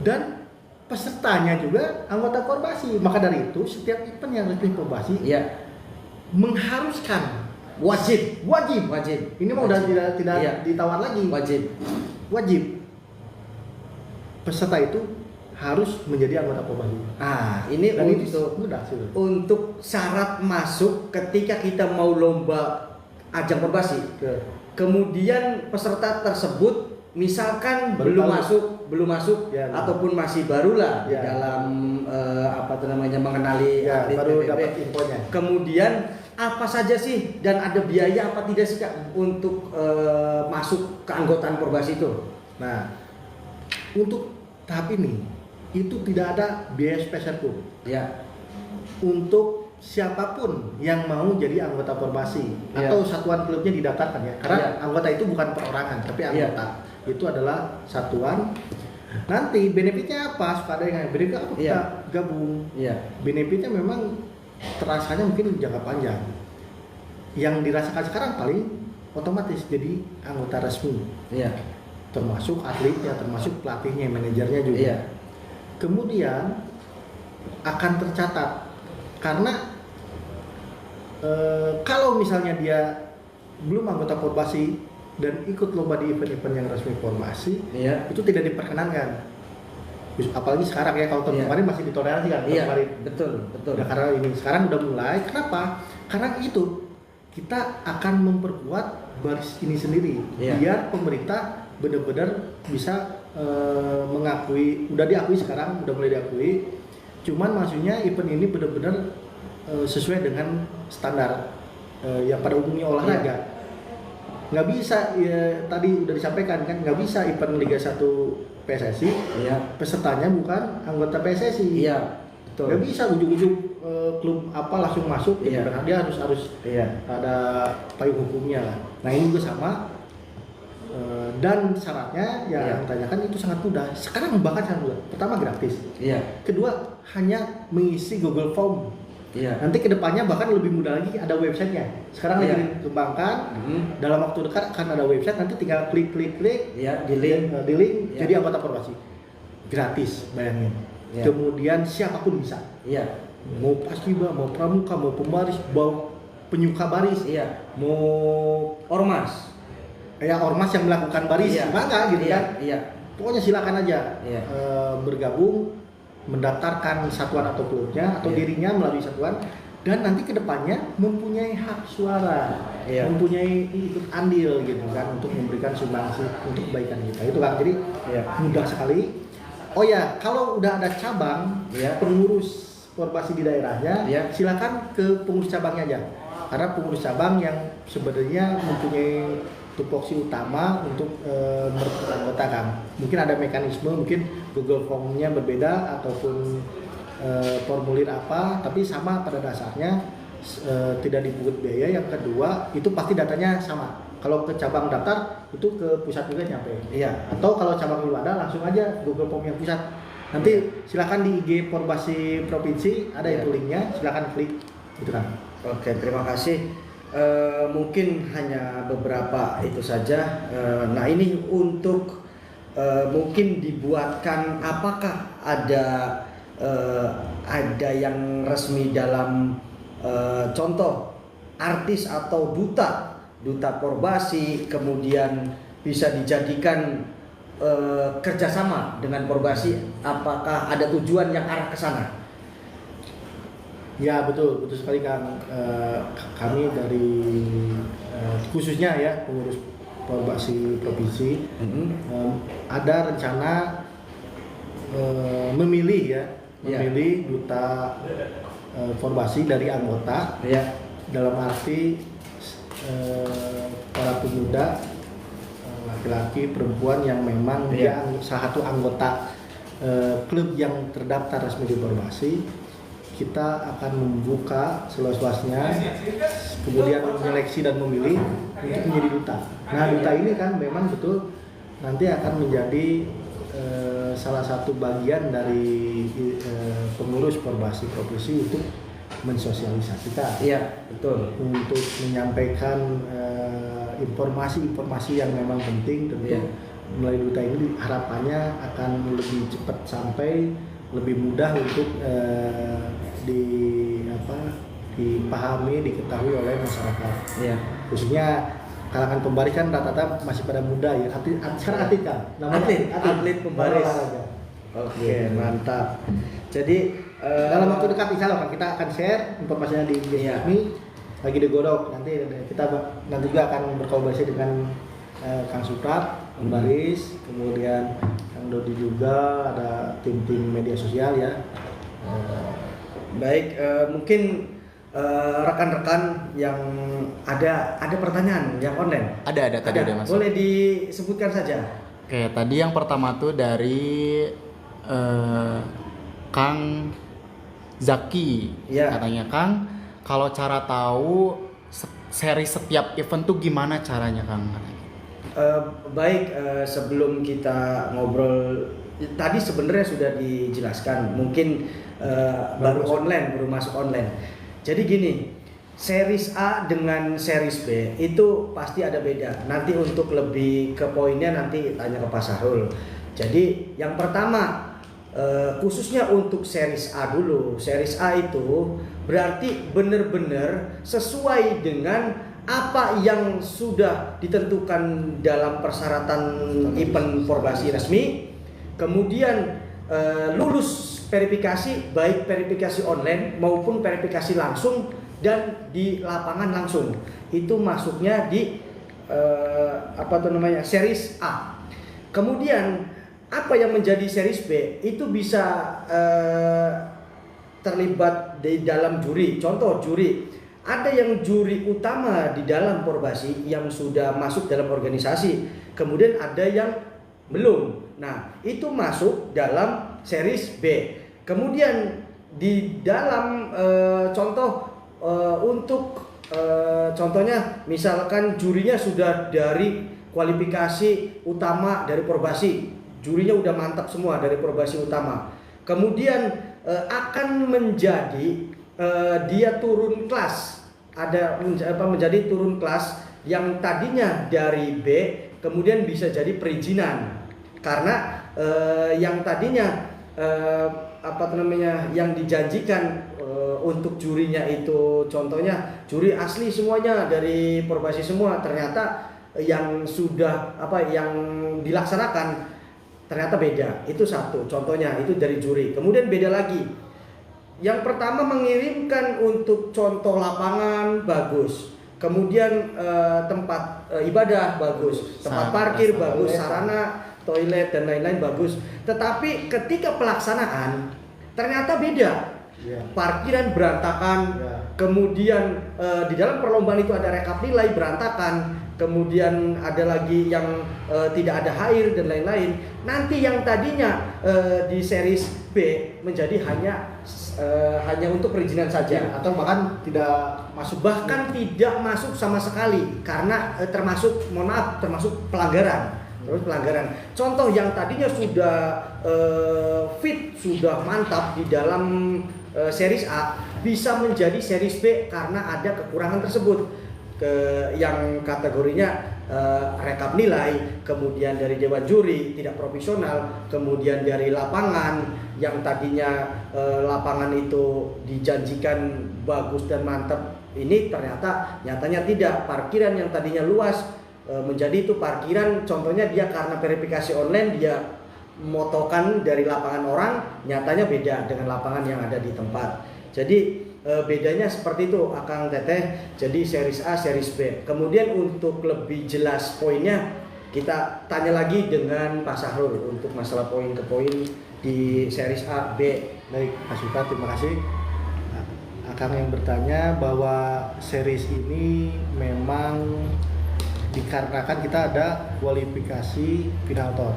Speaker 2: dan pesertanya juga anggota Porbasi. Maka dari itu setiap event yang resmi Porbasi
Speaker 1: Iya.
Speaker 2: mengharuskan
Speaker 1: Wajib.
Speaker 2: wajib. Ini mah udah tidak
Speaker 1: Iya.
Speaker 2: ditawar lagi. Wajib. Peserta itu harus menjadi anggota Porbasi.
Speaker 1: Ini
Speaker 2: Dan itu
Speaker 1: untuk
Speaker 2: mudah sih.
Speaker 1: untuk syarat masuk ketika kita mau lomba ajang Porbasi. Kemudian peserta tersebut misalkan
Speaker 2: Baru
Speaker 1: belum masuk
Speaker 2: Ya,
Speaker 1: ataupun masih barulah di
Speaker 2: Ya.
Speaker 1: dalam mengenali
Speaker 2: Ya,
Speaker 1: atlet
Speaker 2: baru
Speaker 1: PBB.
Speaker 2: dapat infonya.
Speaker 1: Kemudian apa saja sih dan ada biaya apa tidak sih Kak untuk masuk keanggotaan Porbasi itu?
Speaker 2: Nah, untuk tahap ini itu tidak ada biaya spesial pun.
Speaker 1: Ya.
Speaker 2: Untuk siapapun yang mau jadi anggota Porbasi
Speaker 1: Iya.
Speaker 2: atau satuan klubnya didaftarkan ya. Karena
Speaker 1: Iya.
Speaker 2: anggota itu bukan perorangan, tapi
Speaker 1: Iya.
Speaker 2: anggota. Itu adalah satuan. Nanti benefitnya apa? Suka ada yang benefit apa kita
Speaker 1: Iya.
Speaker 2: gabung.
Speaker 1: Iya.
Speaker 2: Benefitnya memang terasanya mungkin jangka panjang. Yang dirasakan sekarang paling otomatis jadi anggota resmi.
Speaker 1: Iya.
Speaker 2: Termasuk atletnya, termasuk pelatihnya, manajernya juga.
Speaker 1: Iya.
Speaker 2: Kemudian akan tercatat karena kalau misalnya dia belum anggota Porbasi dan ikut lomba di event-event yang resmi Porbasi,
Speaker 1: Iya.
Speaker 2: itu tidak diperkenankan. Apalagi sekarang ya, kalau tahun
Speaker 1: Iya.
Speaker 2: kemarin masih ditoleransi kan, tahun
Speaker 1: Iya.
Speaker 2: kemarin.
Speaker 1: Betul.
Speaker 2: Udah karena ini sekarang udah mulai. Kenapa? Karena itu kita akan memperkuat baris ini sendiri,
Speaker 1: Iya.
Speaker 2: biar pemerintah benar-benar bisa mengakui, udah diakui sekarang, udah mulai diakui. Cuman maksudnya event ini benar-benar sesuai dengan standar yang pada umumnya olahraga. Nggak bisa ya, tadi udah disampaikan kan, nggak bisa event Liga 1 PSSI
Speaker 1: Iya.
Speaker 2: pesertanya bukan anggota PSSI.
Speaker 1: Iya. Betul.
Speaker 2: Nggak bisa ujuk-ujuk klub apa langsung masuk gitu
Speaker 1: Iya.
Speaker 2: kan. Dia harus
Speaker 1: Iya.
Speaker 2: ada payung hukumnya lah. Nah ini juga sama. Dan syaratnya yang
Speaker 1: Iya.
Speaker 2: ditanyakan itu sangat mudah. Sekarang bahkan sangat mudah. Pertama gratis.
Speaker 1: Iya.
Speaker 2: Kedua hanya mengisi Google Form.
Speaker 1: Iya.
Speaker 2: Nanti kedepannya bahkan lebih mudah lagi ada websitenya. Sekarang lagi
Speaker 1: Iya.
Speaker 2: dikembangkan.
Speaker 1: Mhm.
Speaker 2: Dalam waktu dekat akan ada website. Nanti tinggal klik.
Speaker 1: Iya, di link.
Speaker 2: Di link
Speaker 1: Iya.
Speaker 2: jadi anggota Porbasi. Gratis, bayangin.
Speaker 1: Iya.
Speaker 2: Kemudian siapapun bisa.
Speaker 1: Iya.
Speaker 2: Mau paskiba, mau pramuka, mau pembaris, mau penyuka baris,
Speaker 1: Iya.
Speaker 2: mau
Speaker 1: Ormas.
Speaker 2: ya ormas yang melakukan baris,
Speaker 1: Iya.
Speaker 2: bangga gitu
Speaker 1: Iya.
Speaker 2: kan.
Speaker 1: Iya.
Speaker 2: Pokoknya silakan aja
Speaker 1: Iya.
Speaker 2: bergabung, mendaftarkan satuan atau klubnya atau
Speaker 1: Iya.
Speaker 2: dirinya melalui satuan, dan nanti kedepannya mempunyai hak suara,
Speaker 1: Iya.
Speaker 2: mempunyai ikut andil gitu kan untuk memberikan sumbangsi untuk kebaikan kita. Itu kan, jadi
Speaker 1: Iya.
Speaker 2: mudah sekali. Oh ya, kalau udah ada cabang,
Speaker 1: Iya.
Speaker 2: pengurus Porbasi di daerahnya,
Speaker 1: Iya.
Speaker 2: silakan ke pengurus cabangnya aja. Karena pengurus cabang yang sebenarnya mempunyai tupoksi utama untuk beranggotakan. Mungkin ada mekanisme, mungkin Google Form-nya berbeda ataupun formulir apa, tapi sama pada dasarnya, tidak dipungut biaya. Yang kedua, itu pasti datanya sama. Kalau ke cabang daftar, itu ke pusat juga nyampe.
Speaker 1: Iya.
Speaker 2: Atau kalau cabang belum ada, langsung aja Google Form yang pusat. Nanti silakan di IG Porbasi Provinsi ada
Speaker 1: Iya.
Speaker 2: itu linknya, silakan klik gitu kan.
Speaker 1: Oke, terima kasih. Mungkin hanya beberapa itu saja. Nah, ini untuk mungkin dibuatkan, apakah ada yang resmi dalam contoh artis atau duta Porbasi, kemudian bisa dijadikan kerjasama dengan Porbasi. Apakah ada tujuan yang arah ke sana?
Speaker 2: Ya betul, betul sekali Kang. Kami dari khususnya ya pengurus Perbasi provinsi ada rencana memilih ya, memilih duta Perbasi dari anggota
Speaker 1: Ya.
Speaker 2: dalam arti para pemuda laki-laki perempuan yang memang dia salah satu anggota klub yang terdaftar resmi di Perbasi. Kita akan membuka seluas-luasnya, kemudian menyeleksi dan memilih untuk menjadi duta. Nah, duta ini kan memang betul nanti akan menjadi salah satu bagian dari pengurus Perbasi provinsi untuk mensosialisasikan.
Speaker 1: Iya, betul.
Speaker 2: Untuk menyampaikan informasi-informasi yang memang penting tentu melalui duta ini harapannya akan lebih cepat sampai, lebih mudah untuk dipahami, diketahui oleh masyarakat.
Speaker 1: Iya.
Speaker 2: Khususnya kalangan pembaris kan rata-rata masih pada muda ya. Sekarang atlet kan?
Speaker 1: Atlet pembaris. Oke, mantap. Jadi
Speaker 2: dalam waktu dekat insya Allah kan kita akan share informasinya di resmi lagi digodok. Nanti kita nanti juga akan berkolaborasi dengan Kang Suprat, pembaris, kemudian Kang Dodi juga, ada tim-tim media sosial ya.
Speaker 1: Baik, mungkin rekan-rekan yang ada pertanyaan yang online.
Speaker 3: Ada tadi udah masuk.
Speaker 1: Boleh disebutkan saja.
Speaker 3: Oke, tadi yang pertama tuh dari Kang Zaki.
Speaker 1: Ya.
Speaker 3: Katanya, Kang, kalau cara tahu seri setiap event tuh gimana caranya, Kang?
Speaker 1: Baik, sebelum kita ngobrol tadi sebenarnya sudah dijelaskan, mungkin baru masuk online. Jadi gini, series A dengan series B itu pasti ada beda. Nanti untuk lebih ke poinnya nanti tanya ke Pak Sahrul. Jadi yang pertama khususnya untuk series A dulu. Series A itu berarti benar-benar sesuai dengan apa yang sudah ditentukan dalam persyaratan event Perbasi resmi. Kemudian lulus verifikasi, baik verifikasi online maupun verifikasi langsung dan di lapangan langsung. Itu masuknya di series A. Kemudian apa yang menjadi series B itu bisa terlibat di dalam juri. Contoh juri, ada yang juri utama di dalam Perbasi yang sudah masuk dalam organisasi, kemudian ada yang belum. Nah, itu masuk dalam series B. Kemudian di dalam contohnya misalkan jurinya sudah dari kualifikasi utama dari Perbasi, jurinya udah mantap semua dari Perbasi utama. Kemudian akan menjadi dia turun kelas, menjadi turun kelas yang tadinya dari B kemudian bisa jadi perizinan, karena yang tadinya yang dijanjikan untuk jurinya itu contohnya juri asli semuanya dari Perbasi semua, ternyata yang sudah yang dilaksanakan ternyata beda. Itu satu contohnya, itu dari juri. Kemudian beda lagi, yang pertama mengirimkan untuk contoh lapangan bagus, kemudian tempat ibadah bagus, tempat parkir bagus, sarana toilet dan lain-lain bagus, tetapi ketika pelaksanaan ternyata beda. Parkiran berantakan, kemudian di dalam perlombaan itu ada rekap nilai berantakan, kemudian ada lagi yang tidak ada air dan lain-lain. Nanti yang tadinya di series B menjadi hanya untuk perizinan saja,
Speaker 2: atau bahkan tidak
Speaker 1: masuk sama sekali, karena termasuk pelanggaran. Contoh yang tadinya sudah fit, sudah mantap di dalam series A bisa menjadi series B karena ada kekurangan tersebut. Yang kategorinya rekap nilai, kemudian dari dewan juri tidak profesional, kemudian dari lapangan yang tadinya lapangan itu dijanjikan bagus dan mantap, ini ternyata nyatanya tidak. Parkiran yang tadinya luas menjadi itu parkiran, contohnya dia karena verifikasi online dia motokan dari lapangan orang, nyatanya beda dengan lapangan yang ada di tempat. Jadi bedanya seperti itu Akang Teteh. Jadi series A, series B. Kemudian untuk lebih jelas poinnya kita tanya lagi dengan Pak Sahrul untuk masalah poin ke poin di series A, B.
Speaker 2: Baik, Mas Yuka, terima kasih. Akang yang bertanya bahwa series ini memang dikarenakan kita ada kualifikasi final tour.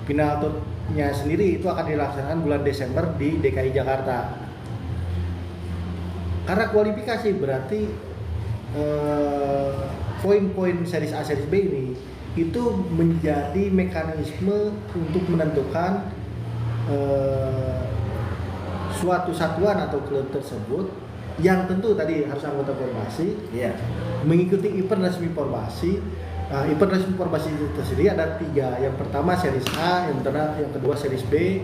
Speaker 2: Final tournya sendiri itu akan dilaksanakan bulan Desember di DKI Jakarta. Karena kualifikasi berarti poin-poin series A, series B ini itu menjadi mekanisme untuk menentukan suatu satuan atau klub tersebut yang tentu tadi harus anggota Porbasi, mengikuti event resmi Porbasi. Nah, event resmi Porbasi itu tersendiri ada 3. Yang pertama series A, yang kedua series B,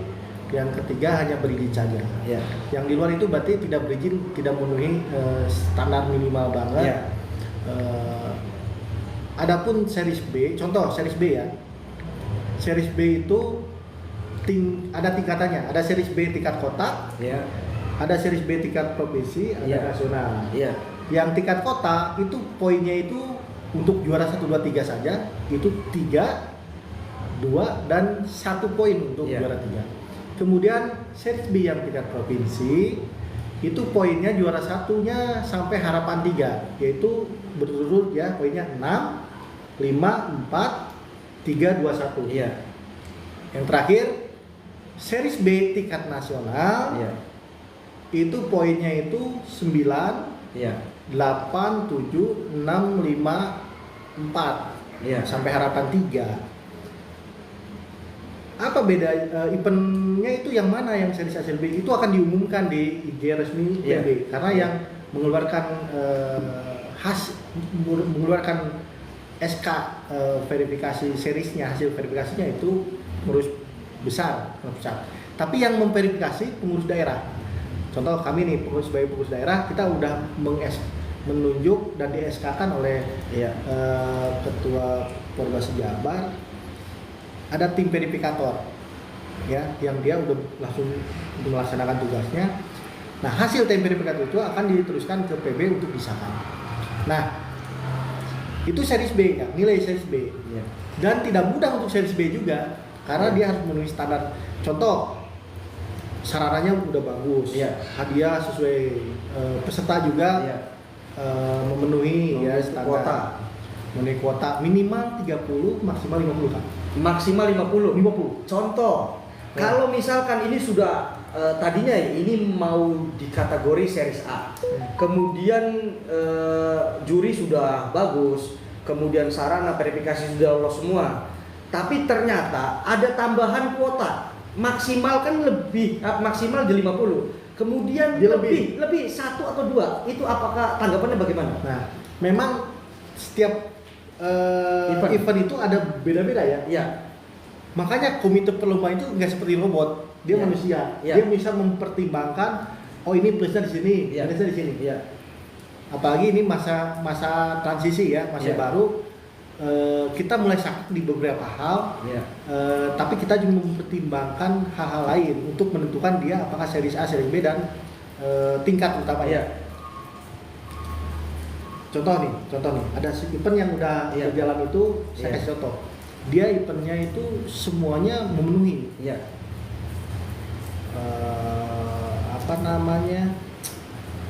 Speaker 2: yang ketiga hanya berizin saja. Yang di luar itu berarti tidak berizin, tidak memenuhi standar minimal banget. Adapun series B, contoh series B ya. Series B itu ada tingkatannya. Ada series B tingkat kota, ada series B tingkat provinsi, ada nasional. Yang tingkat kota itu poinnya itu untuk juara 1, 2, 3 saja itu 3, 2 dan 1 poin untuk juara 3. Kemudian series B yang tingkat provinsi itu poinnya juara 1-nya sampai harapan 3, yaitu berturut ya poinnya 6, 5, 4, 3, 2, 1. Yang terakhir series B tingkat nasional itu poinnya itu 9, 8, 7, 6, 5, 4 sampai harapan 3. Apa beda eventnya itu yang mana yang series A, series B itu akan diumumkan di IG resmi PB karena yang mengeluarkan mengeluarkan SK verifikasi seriesnya, hasil verifikasinya itu pengurus besar. Tapi yang memverifikasi pengurus daerah. Contoh kami nih sebagai pengurus daerah kita udah menunjuk dan di SK-kan oleh Ketua Porbasi Jabar. Ada tim verifikator ya yang dia udah langsung melaksanakan tugasnya. Nah, hasil tim verifikator itu akan diteruskan ke PB untuk disahkan. Nah, itu series B ya, nilai series B. Dan tidak mudah untuk series B juga karena dia harus memenuhi standar. Contoh sarananya udah bagus, hadiah sesuai peserta juga memenuhi standar memenuhi kuota minimal 30 maksimal 50 kan?
Speaker 1: Maksimal 50. Contoh, kalau misalkan ini sudah tadinya ini mau dikategori series A, kemudian juri sudah bagus, kemudian sarana verifikasi sudah lolos semua, tapi ternyata ada tambahan kuota maksimal kan maksimal di 50, kemudian lebih 1 atau 2, itu apakah tanggapannya bagaimana?
Speaker 2: Nah, memang setiap event itu ada beda-beda ya. Makanya komite perlombaan itu nggak seperti robot, dia manusia. Dia bisa mempertimbangkan, oh ini plusnya di sini, minusnya di sini. Apalagi ini masa transisi ya, baru. Kita mulai sakit di beberapa hal, tapi kita juga mempertimbangkan hal-hal lain untuk menentukan dia apakah series A, series B dan tingkat utamanya. Contoh nih, ada event yang udah berjalan itu, saya kasih contoh. Dia eventnya itu semuanya memenuhi.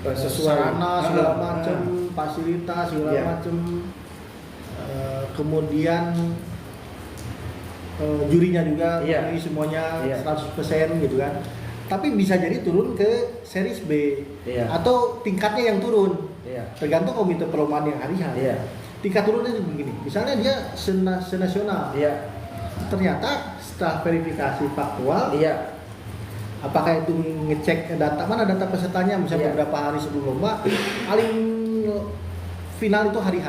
Speaker 2: Sesuai sarana segala macam, fasilitas segala macam. Kemudian jurinya juga memenuhi semuanya 100% gitu kan. Tapi bisa jadi turun ke series B atau tingkatnya yang turun. Tergantung komite perlombaan yang hari tingkat turunnya begini. Misalnya dia senasional. Ternyata setelah verifikasi faktual, apakah itu ngecek data, mana data pesertanya, misalnya beberapa hari sebelum lomba, paling final itu hari H.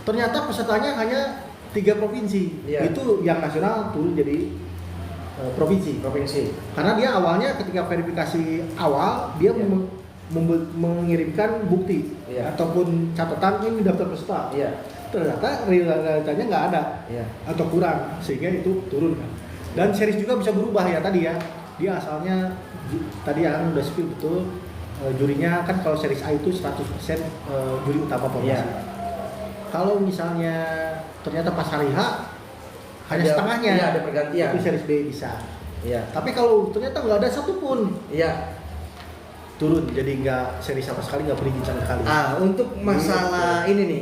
Speaker 2: Ternyata pesertanya hanya 3 provinsi. Itu yang nasional turun jadi provinsi. Karena dia awalnya ketika verifikasi awal dia mengirimkan bukti ataupun catatan ini daftar peserta. Ternyata realitanya nggak ada atau kurang, sehingga itu turun kan. Dan series juga bisa berubah ya tadi ya. Dia asalnya tadi yang udah spill betul jurinya kan kalau series A itu 100% juri utama formasi.
Speaker 1: Iya.
Speaker 2: Kalau misalnya ternyata pas hari H hanya
Speaker 1: Ada-
Speaker 2: setengahnya,
Speaker 1: iya, ada pergantian.
Speaker 2: itu series B bisa.
Speaker 1: Iya.
Speaker 2: Tapi kalau ternyata nggak ada satupun,
Speaker 1: Iya.
Speaker 2: turun, jadi nggak seri sama sekali, nggak berizin sama sekali.
Speaker 1: Untuk masalah ini nih,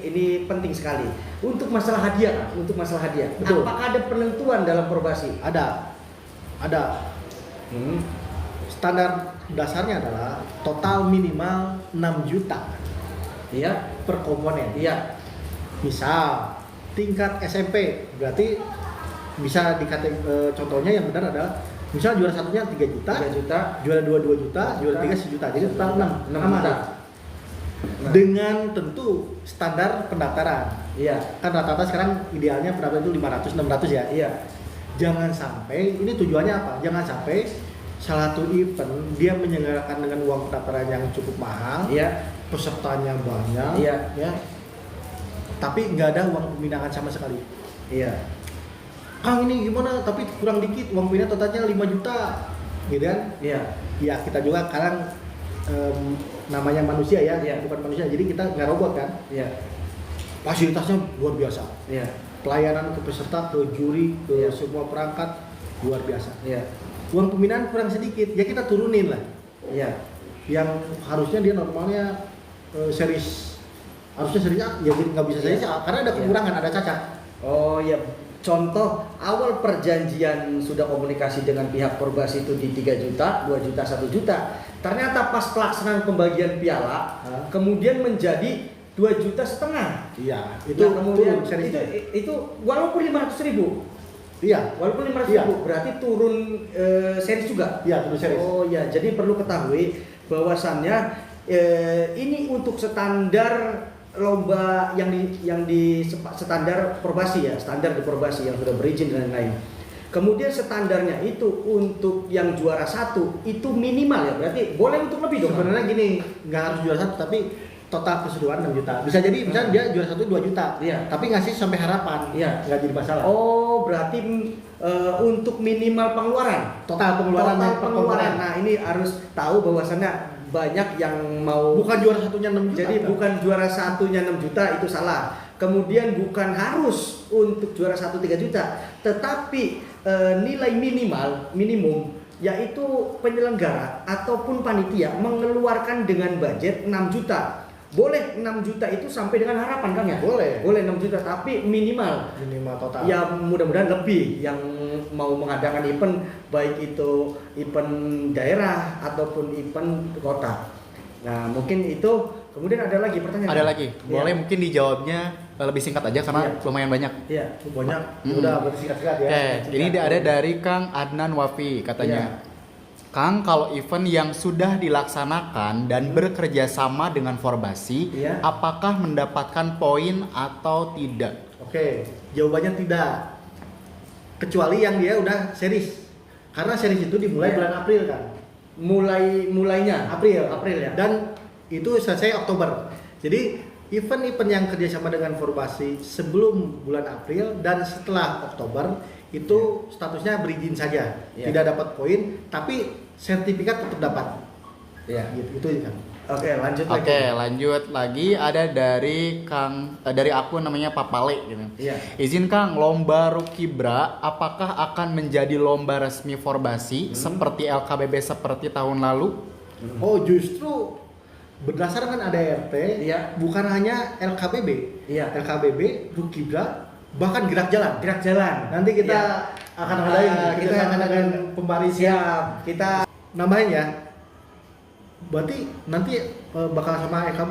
Speaker 1: ini penting sekali. Untuk masalah hadiah,
Speaker 2: Betul.
Speaker 1: apakah ada penentuan dalam probasi?
Speaker 2: Ada.
Speaker 1: Hmm.
Speaker 2: Standar dasarnya adalah total minimal 6 juta
Speaker 1: Iya,
Speaker 2: per komponen.
Speaker 1: iya,
Speaker 2: Misal tingkat SMP berarti bisa contohnya yang benar adalah misal juara satunya 3 juta,
Speaker 1: 3 juta,
Speaker 2: juara 2 2 juta, juara 3 1 juta. Jadi total 6
Speaker 1: juta. Nah,
Speaker 2: Dengan tentu standar pendaftaran.
Speaker 1: iya,
Speaker 2: Kan rata-rata sekarang idealnya pendaftaran itu 500 600 ya.
Speaker 1: iya,
Speaker 2: Jangan sampai, ini tujuannya apa? Jangan sampai salah satu event dia menyelenggarakan dengan uang pendaftaran yang cukup mahal,
Speaker 1: iya,
Speaker 2: pesertanya banyak,
Speaker 1: Iya.
Speaker 2: ya, tapi nggak ada uang pembinaan sama sekali.
Speaker 1: iya,
Speaker 2: Kang ini gimana? Tapi kurang dikit, uang pembinaan totalnya 5 juta, gitu kan?
Speaker 1: iya,
Speaker 2: Ya kita juga kadang namanya manusia ya,
Speaker 1: Iya.
Speaker 2: bukan manusia, jadi kita nggak robot kan?
Speaker 1: iya,
Speaker 2: Fasilitasnya luar biasa,
Speaker 1: iya,
Speaker 2: pelayanan ke peserta, ke juri, ke
Speaker 1: Iya.
Speaker 2: semua perangkat luar biasa.
Speaker 1: iya,
Speaker 2: Uang pembinaan kurang sedikit, ya kita turunin lah.
Speaker 1: iya,
Speaker 2: Yang harusnya dia normalnya series, harusnya series A, ya nggak bisa series A karena ada
Speaker 1: Iya.
Speaker 2: kekurangan, ada cacat.
Speaker 1: Oh ya, contoh awal perjanjian sudah komunikasi dengan pihak Perbasi itu di 3 juta, 2 juta, 1 juta. Ternyata pas pelaksanaan pembagian piala,
Speaker 2: Hah?
Speaker 1: kemudian menjadi 2,5 juta.
Speaker 2: Iya, itu
Speaker 1: Nah, kemudian
Speaker 2: turun series A.
Speaker 1: itu walaupun 500.000,
Speaker 2: Iya,
Speaker 1: walaupun 500.000
Speaker 2: Iya.
Speaker 1: berarti turun series juga.
Speaker 2: iya turun series.
Speaker 1: Oh ya, jadi perlu ketahui bahwasannya ini untuk standar lomba yang di standar Perbasi ya, standar di Perbasi yang sudah berizin dan lain-lain. Kemudian standarnya itu untuk yang juara 1 itu minimal ya, berarti boleh untuk lebih dong.
Speaker 2: Sebenarnya gini, nggak harus juara satu, tapi total keseluruhan 6 juta. Bisa jadi misalnya dia juara 1 2 juta,
Speaker 1: Iya.
Speaker 2: tapi ngasih sampai harapan,
Speaker 1: Iya.
Speaker 2: nggak jadi masalah.
Speaker 1: Oh, berarti untuk minimal pengeluaran.
Speaker 2: Total pengeluaran
Speaker 1: Total
Speaker 2: per
Speaker 1: pengeluaran.
Speaker 2: komponen.
Speaker 1: Nah, ini harus tahu bahwasannya banyak yang mau
Speaker 2: Bukan juara satunya 6 juta.
Speaker 1: jadi
Speaker 2: kan?
Speaker 1: bukan juara satunya 6 juta itu salah. Kemudian bukan harus untuk juara 1 3 juta, tetapi nilai minimum yaitu penyelenggara ataupun panitia mengeluarkan dengan budget 6 juta. Boleh 6 juta itu sampai dengan harapan Kang ya?
Speaker 2: Boleh.
Speaker 1: Boleh 6 juta tapi minimal.
Speaker 2: Minimal total.
Speaker 1: Ya mudah-mudahan lebih yang mau mengadakan event, baik itu event daerah ataupun event kota. Nah mungkin itu. Kemudian ada lagi pertanyaan.
Speaker 3: Ada lagi. Boleh
Speaker 1: Iya.
Speaker 3: mungkin dijawabnya lebih singkat aja karena
Speaker 1: Iya.
Speaker 3: lumayan banyak.
Speaker 1: Iya.
Speaker 2: Banyak.
Speaker 3: Hmm.
Speaker 2: Udah bersingkat-singkat ya.
Speaker 3: Oke, ini ada dari Kang Adnan Wafi katanya. Kang, kalau event yang sudah dilaksanakan dan bekerja sama dengan Forbasi,
Speaker 1: Iya.
Speaker 3: apakah mendapatkan poin atau tidak?
Speaker 2: Oke, jawabannya tidak. Kecuali yang dia udah series. Karena series itu dimulai
Speaker 1: Iya.
Speaker 2: bulan April kan.
Speaker 1: Mulainya
Speaker 2: April.
Speaker 1: April ya.
Speaker 2: Dan itu selesai Oktober. Jadi event-event yang kerjasama dengan Forbasi sebelum bulan April dan setelah Oktober itu statusnya berizin saja,
Speaker 1: Iya.
Speaker 2: tidak dapat poin, tapi sertifikat tetap dapat.
Speaker 1: Iya.
Speaker 2: Gitu, itu kan.
Speaker 1: Oke, lanjut lagi.
Speaker 3: Oke, lanjut lagi ada dari dari akun namanya Papale gitu.
Speaker 1: Iya.
Speaker 3: Izin Kang, lomba Rukibra apakah akan menjadi lomba resmi Forbasi seperti LKBB seperti tahun lalu?
Speaker 2: Oh, justru berdasarkan ADRT,
Speaker 1: Iya.
Speaker 2: bukan hanya LKBB,
Speaker 1: Iya.
Speaker 2: LKBB, Rukibra, bahkan gerak jalan.
Speaker 1: Gerak jalan.
Speaker 2: Nanti kita
Speaker 1: Iya.
Speaker 2: akan ngadain,
Speaker 1: kita akan
Speaker 2: ada pembaris
Speaker 1: siap. Kita
Speaker 2: nambahin ya. Berarti nanti bakal sama EKB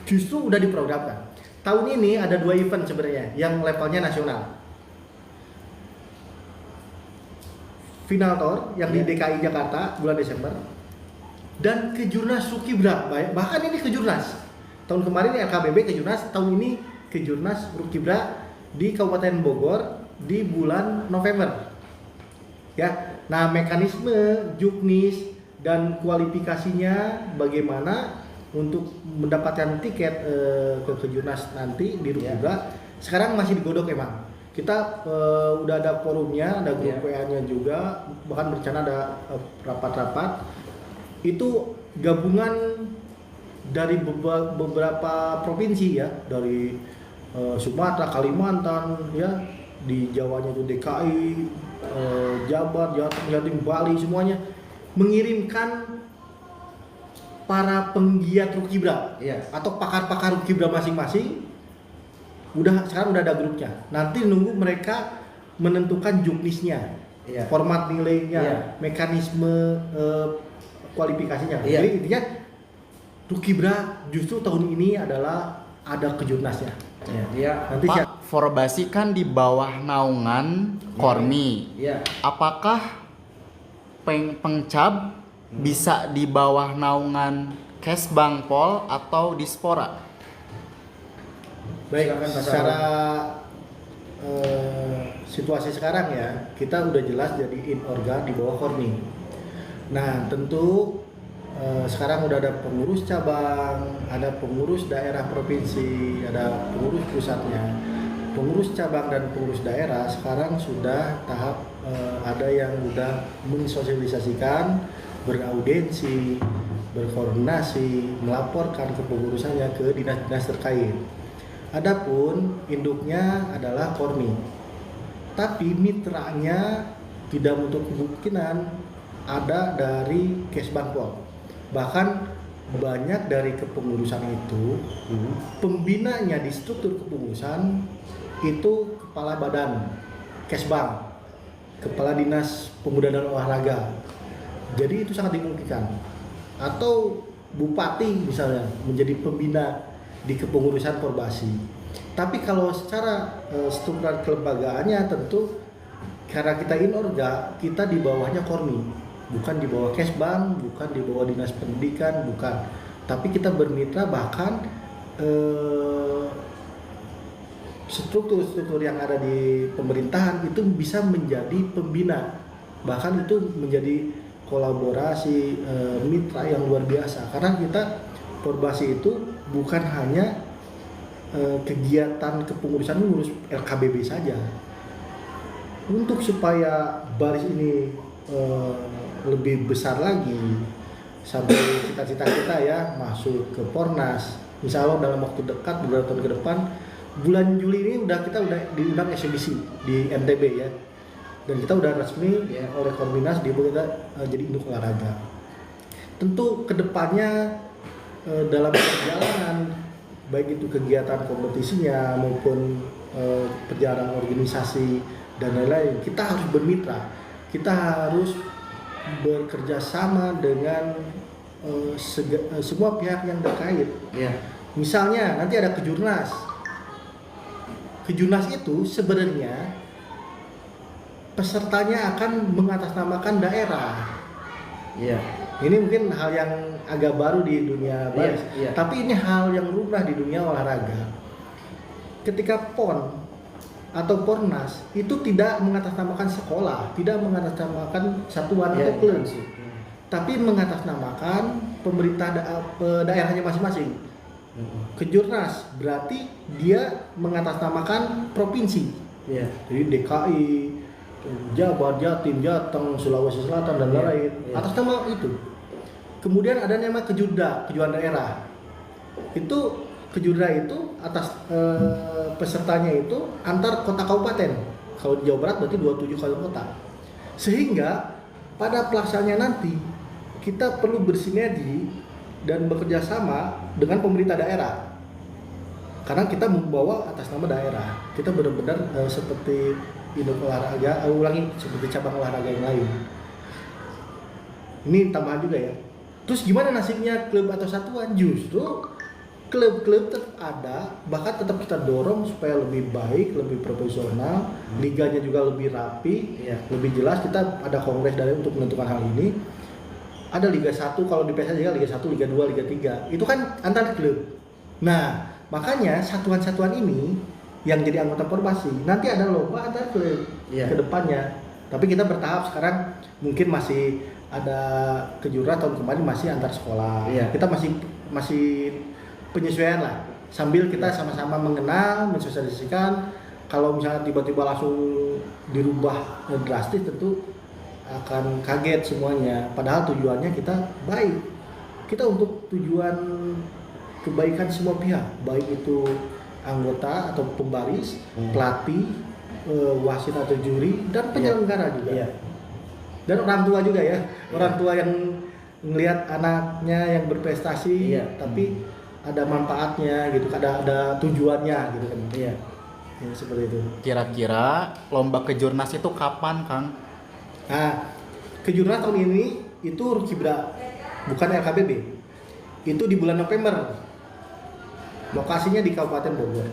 Speaker 2: justru udah diprogramkan. Tahun ini ada 2 event sebenarnya yang levelnya nasional. Final Tour yang di
Speaker 1: Iya.
Speaker 2: DKI Jakarta bulan Desember dan Kejurnas Rukibra. Bahkan ini Kejurnas. Tahun kemarin LKBB Kejurnas, tahun ini Kejurnas Rukibra di Kabupaten Bogor di bulan November. Ya. Nah, mekanisme juknis dan kualifikasinya bagaimana untuk mendapatkan tiket ke Kejurnas nanti di Rukibra sekarang masih digodok emang. Kita udah ada forumnya, ada grup WA-nya juga, bahkan berencana ada rapat-rapat itu gabungan dari beberapa provinsi ya, dari Sumatera, Kalimantan ya, di Jawanya itu DKI, Jabar, Jatim, Bali, semuanya mengirimkan para penggiat Rukibra atau pakar-pakar Rukibra masing-masing. Sekarang udah ada grupnya. Nanti nunggu mereka menentukan juknisnya, format nilainya, mekanisme kualifikasinya. Jadi intinya Rukibra justru tahun ini adalah ada kejurnasnya.
Speaker 1: Nanti
Speaker 3: Pak, Forbasi kan di bawah naungan Kormi. Apakah Pengcab bisa di bawah naungan Kesbangpol atau Dispora?
Speaker 2: Baik,
Speaker 1: Silakan, Pak
Speaker 2: secara situasi sekarang ya, kita udah jelas jadi Inorga di bawah Kormi. Nah, tentu sekarang udah ada pengurus cabang, ada pengurus daerah provinsi, ada pengurus pusatnya. Pengurus cabang dan pengurus daerah sekarang sudah tahap ada yang udah mensosialisasikan, beraudiensi, berkoordinasi, melaporkan kepengurusannya ke dinas-dinas terkait. Adapun induknya adalah Kormi, tapi mitranya tidak menutup kemungkinan ada dari Kesbangpol. Bahkan banyak dari kepengurusan itu pembinanya di struktur kepengurusan itu kepala badan Kesbang, kepala dinas pemuda dan olahraga. Jadi itu sangat dimungkinkan. Atau bupati misalnya menjadi pembina di kepengurusan Forbasi. Tapi kalau secara struktur kelembagaannya tentu karena kita Inorga, kita di bawahnya Kormi. Bukan di bawah Kesbang, bukan di bawah dinas pendidikan, bukan. Tapi kita bermitra, bahkan struktur-struktur yang ada di pemerintahan itu bisa menjadi pembina, bahkan itu menjadi kolaborasi mitra yang luar biasa. Karena kita Forbasi itu bukan hanya kegiatan kepengurusan mengurus LKBB saja. Untuk supaya baris ini lebih besar lagi sampai cita-cita kita ya masuk ke Pornas, insya Allah dalam waktu dekat beberapa tahun ke depan, bulan Juli ini kita udah diundang eksibisi di NTB ya, dan kita udah resmi oleh Korminas kita jadi induk olahraga. Tentu kedepannya dalam perjalanan baik itu kegiatan kompetisinya maupun perjalanan organisasi dan lain-lain, kita harus bermitra, kita harus bekerja sama dengan semua pihak yang terkait. Misalnya nanti ada kejurnas. Kejurnas itu sebenarnya pesertanya akan mengatasnamakan daerah. Ini mungkin hal yang agak baru di dunia baris, tapi ini hal yang lumrah di dunia olahraga. Ketika PON atau Pornas itu tidak mengatasnamakan sekolah, tidak mengatasnamakan satuan atau klub, tapi mengatasnamakan pemerintah daerahnya masing-masing. Kejurnas berarti dia mengatasnamakan provinsi, jadi DKI, Jabar, Jatim, Jateng, Sulawesi Selatan dan lain-lain atas nama itu. Kemudian ada nama kejuda, kejuaraan daerah. Itu kejuda itu atas pesertanya itu antar kota kabupaten. Kalau di Jawa Barat berarti 27 kota. Sehingga pada pelaksanaannya nanti kita perlu bersinergi dan bekerja sama dengan pemerintah daerah. Karena kita membawa atas nama daerah. Kita benar-benar seperti induk olahraga, seperti cabang olahraga yang lain. Ini tambahan juga ya. Terus gimana nasibnya klub atau satuan? Justru klub-klub tetap ada, bahkan tetap kita dorong supaya lebih baik, lebih profesional, liganya juga lebih rapi, lebih jelas. Kita ada kongres dari untuk menentukan hal ini. Ada Liga 1, kalau di PSSI juga Liga 1, Liga 2, Liga 3. Itu kan antar klub. Nah, makanya satuan-satuan ini yang jadi anggota Forbasi nanti ada lomba antar klub ke depannya. Tapi kita bertahap sekarang, mungkin masih ada kejuaraan tahun kemarin masih antar sekolah. Kita masih penyesuaian lah, sambil kita sama-sama mengenal, mensosialisasikan. Kalau misalnya tiba-tiba langsung dirubah drastis, tentu akan kaget semuanya. Padahal tujuannya kita baik. Kita untuk tujuan kebaikan semua pihak, baik itu anggota atau pembaris, pelatih, wasit atau juri, dan penyelenggara juga.
Speaker 1: Iya.
Speaker 2: Dan orang tua juga ya, orang tua yang melihat anaknya yang berprestasi, tapi ada manfaatnya gitu, ada tujuannya gitu kan.
Speaker 1: Iya.
Speaker 2: Ya, seperti itu.
Speaker 3: Kira-kira lomba kejurnas itu kapan, Kang?
Speaker 2: Nah, kejurnas tahun ini itu Rukibra, bukan LKBB. Itu di bulan November. Lokasinya di Kabupaten Bogor.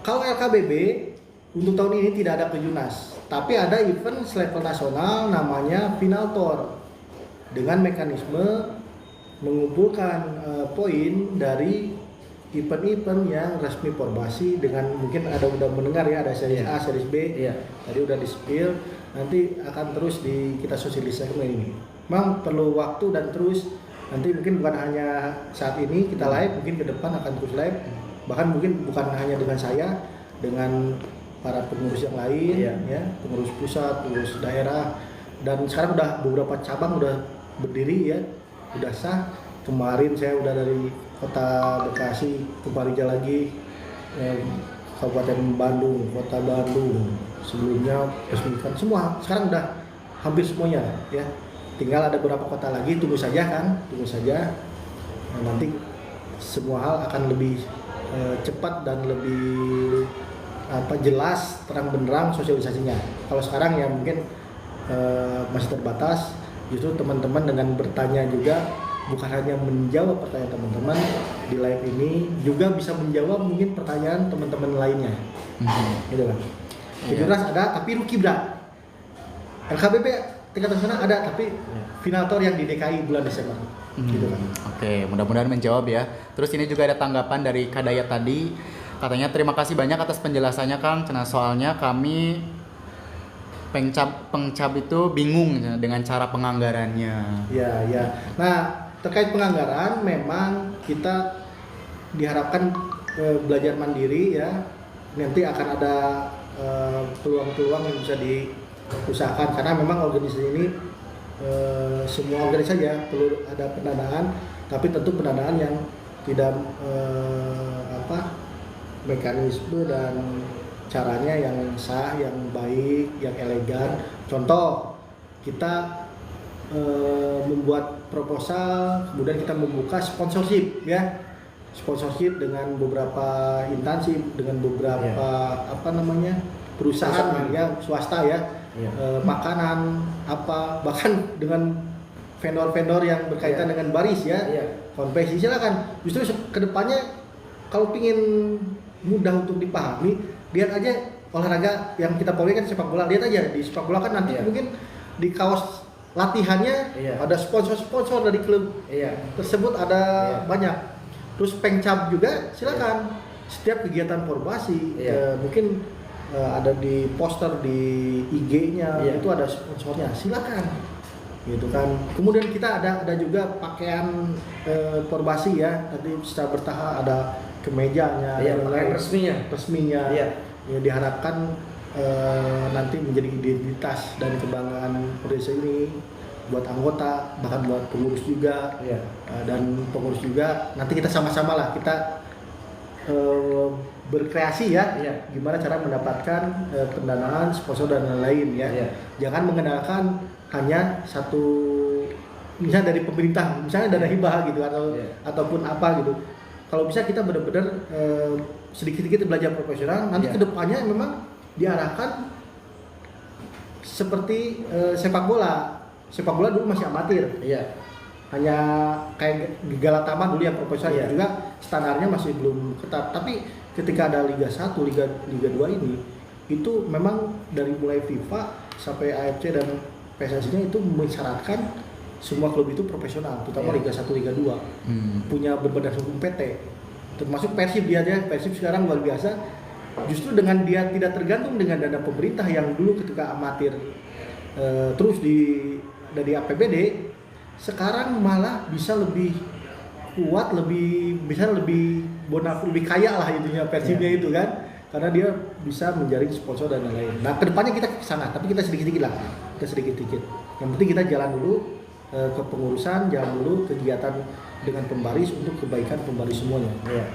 Speaker 2: Kalau LKBB untuk tahun ini tidak ada kejurnas, tapi ada event selevel nasional namanya Final Tour dengan mekanisme mengumpulkan poin dari event-event yang resmi Porbasi dengan mungkin ada udah mendengar ya, ada seri A, seri B, tadi udah di-spill, nanti akan terus kita sosialisasikan ini. Memang perlu waktu dan terus nanti mungkin bukan hanya saat ini kita live, mungkin ke depan akan terus live, bahkan mungkin bukan hanya dengan saya, dengan para pengurus yang lain, ya, pengurus pusat, pengurus daerah, dan sekarang udah beberapa cabang udah berdiri ya, udah sah. Kemarin saya udah dari Kota Bekasi ke Parija lagi, Kabupaten Bandung, Kota Bandung, sebelumnya resmikan semua, sekarang udah hampir semuanya ya. Tinggal ada beberapa kota lagi, tunggu saja kan, tunggu saja. Nah, nanti semua hal akan lebih cepat dan lebih jelas, terang benderang sosialisasinya. Kalau sekarang ya mungkin masih terbatas. Justru teman-teman dengan bertanya juga bukan hanya menjawab pertanyaan teman-teman di live ini, juga bisa menjawab mungkin pertanyaan teman-teman lainnya. Gitu kan. Kejurnas ada tapi Rukibra. LKBB tingkat nasional ada tapi Final Tour yang di DKI bulan Desember. Gitu kan.
Speaker 3: Oke, mudah-mudahan menjawab ya. Terus ini juga ada tanggapan dari Kak Dayat tadi. Katanya terima kasih banyak atas penjelasannya Kang. Karena soalnya kami pengcap itu bingung dengan cara penganggarannya.
Speaker 2: Ya, ya. Nah, terkait penganggaran memang kita diharapkan belajar mandiri ya. Nanti akan ada peluang-peluang yang bisa diusahakan karena memang organisasi ini semua organisasi ya perlu ada pendanaan, tapi tentu pendanaan yang tidak mekanisme dan caranya yang sah, yang baik, yang elegan. Contoh, kita membuat proposal, kemudian kita membuka sponsorship ya, sponsorship dengan beberapa instansi, dengan beberapa perusahaan ya, swasta ya, makanan bahkan dengan vendor-vendor yang berkaitan dengan baris ya, konveksi, silakan. Justru kedepannya kalau ingin mudah untuk dipahami, lihat aja olahraga yang kita poli kan sepak bola, lihat aja di sepak bola kan nanti mungkin di kaos latihannya ada sponsor-sponsor dari klub tersebut ada banyak. Terus pengcap juga silakan, setiap kegiatan Porbasi mungkin ada di poster di IG-nya itu ada sponsornya, silakan gitu kan. Kemudian kita ada juga pakaian Porbasi ya, nanti secara bertahap ada kemejanya,
Speaker 1: pakaian resminya.
Speaker 2: Ya, diharapkan nanti menjadi identitas dan kebanggaan organisasi ini buat anggota, bahkan buat pengurus juga, dan pengurus juga. Nanti kita sama-sama lah kita berkreasi ya, gimana cara mendapatkan pendanaan, sponsor dan lain-lain ya. Jangan mengandalkan hanya satu, misalnya dari pemerintah, misalnya dana hibah gitu ataupun apa gitu. Kalau bisa kita benar-benar sedikit-sedikit belajar profesional, nanti kedepannya memang diarahkan seperti sepak bola. Sepak bola dulu masih amatir, hanya kayak Galatama dulu yang profesional juga standarnya masih belum ketat. Tapi ketika ada Liga 1, Liga 2 ini, itu memang dari mulai FIFA sampai AFC dan PSSI-nya itu mensyaratkan semua klub itu profesional, terutama Liga 1, Liga 2 punya berbadan hukum PT, termasuk Persib. Persib sekarang luar biasa, justru dengan dia tidak tergantung dengan dana pemerintah yang dulu ketika amatir terus dari APBD, sekarang malah bisa lebih kuat, lebih bonafide, lebih kaya lah intinya Persibnya itu kan, karena dia bisa menjaring sponsor dan lain-lain. Nah kedepannya kita ke sana, tapi kita sedikit-sedikit lah kita sedikit-sedikit. Yang penting kita jalan dulu ke pengurusan, jalan dulu kegiatan dengan pembaris untuk kebaikan pembaris semuanya.
Speaker 1: Iya.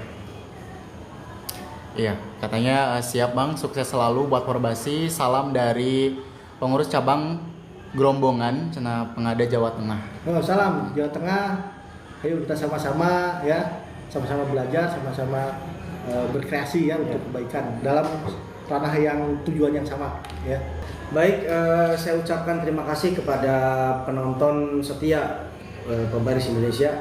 Speaker 3: Iya, katanya siap Bang, sukses selalu buat Perbasi. Salam dari pengurus cabang Gerombongan, Cina Pengada, Jawa Tengah.
Speaker 2: Oh, salam Jawa Tengah. Ayo kita sama-sama ya, sama-sama belajar, sama-sama berkreasi ya untuk kebaikan dalam ranah yang tujuan yang sama ya.
Speaker 1: Baik, saya ucapkan terima kasih kepada penonton setia Pembaris Indonesia.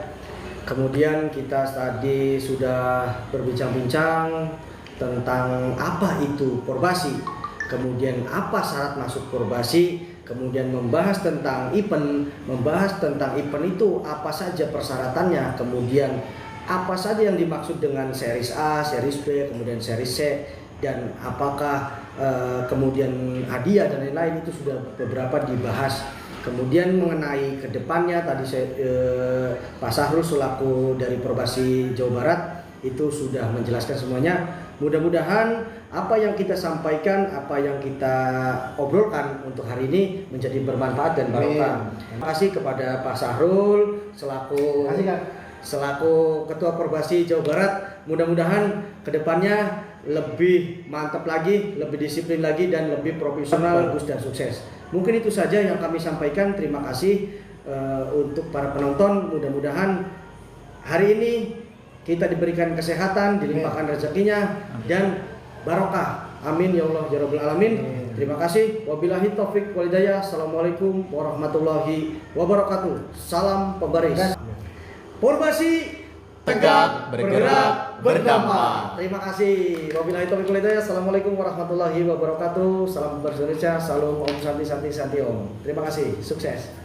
Speaker 1: Kemudian kita tadi sudah berbincang-bincang tentang apa itu Porbasi, kemudian apa syarat masuk Porbasi, kemudian membahas tentang event itu apa saja persyaratannya, kemudian apa saja yang dimaksud dengan series A, series B, kemudian series C, dan apakah kemudian hadiah dan lain-lain itu sudah beberapa dibahas. Kemudian mengenai kedepannya tadi Pak Sahrul selaku dari Perbasi Jawa Barat itu sudah menjelaskan semuanya. Mudah-mudahan apa yang kita sampaikan, apa yang kita obrolkan untuk hari ini menjadi bermanfaat dan barokah. Terima kasih kepada Pak Sahrul selaku Ketua Perbasi Jawa Barat. Mudah-mudahan kedepannya lebih mantap lagi, lebih disiplin lagi, dan lebih profesional, bagus dan sukses. Mungkin itu saja yang kami sampaikan. Terima kasih untuk para penonton. Mudah-mudahan hari ini kita diberikan kesehatan, dilimpahkan rezekinya, dan barokah. Amin ya Allah ya Rabbal Alamin. Terima kasih. Wabillahi taufik wal hidayah. Assalamualaikum warahmatullahi wabarakatuh. Salam pembaris. Porbasi
Speaker 3: Tegak, bergerak, berdampak.
Speaker 1: Terima kasih. Wabillahi taufiq wal hidayah. Assalamualaikum warahmatullahi wabarakatuh. Salam pembaris Indonesia. Salam Om Santi Santi Santi Om. Terima kasih. Sukses.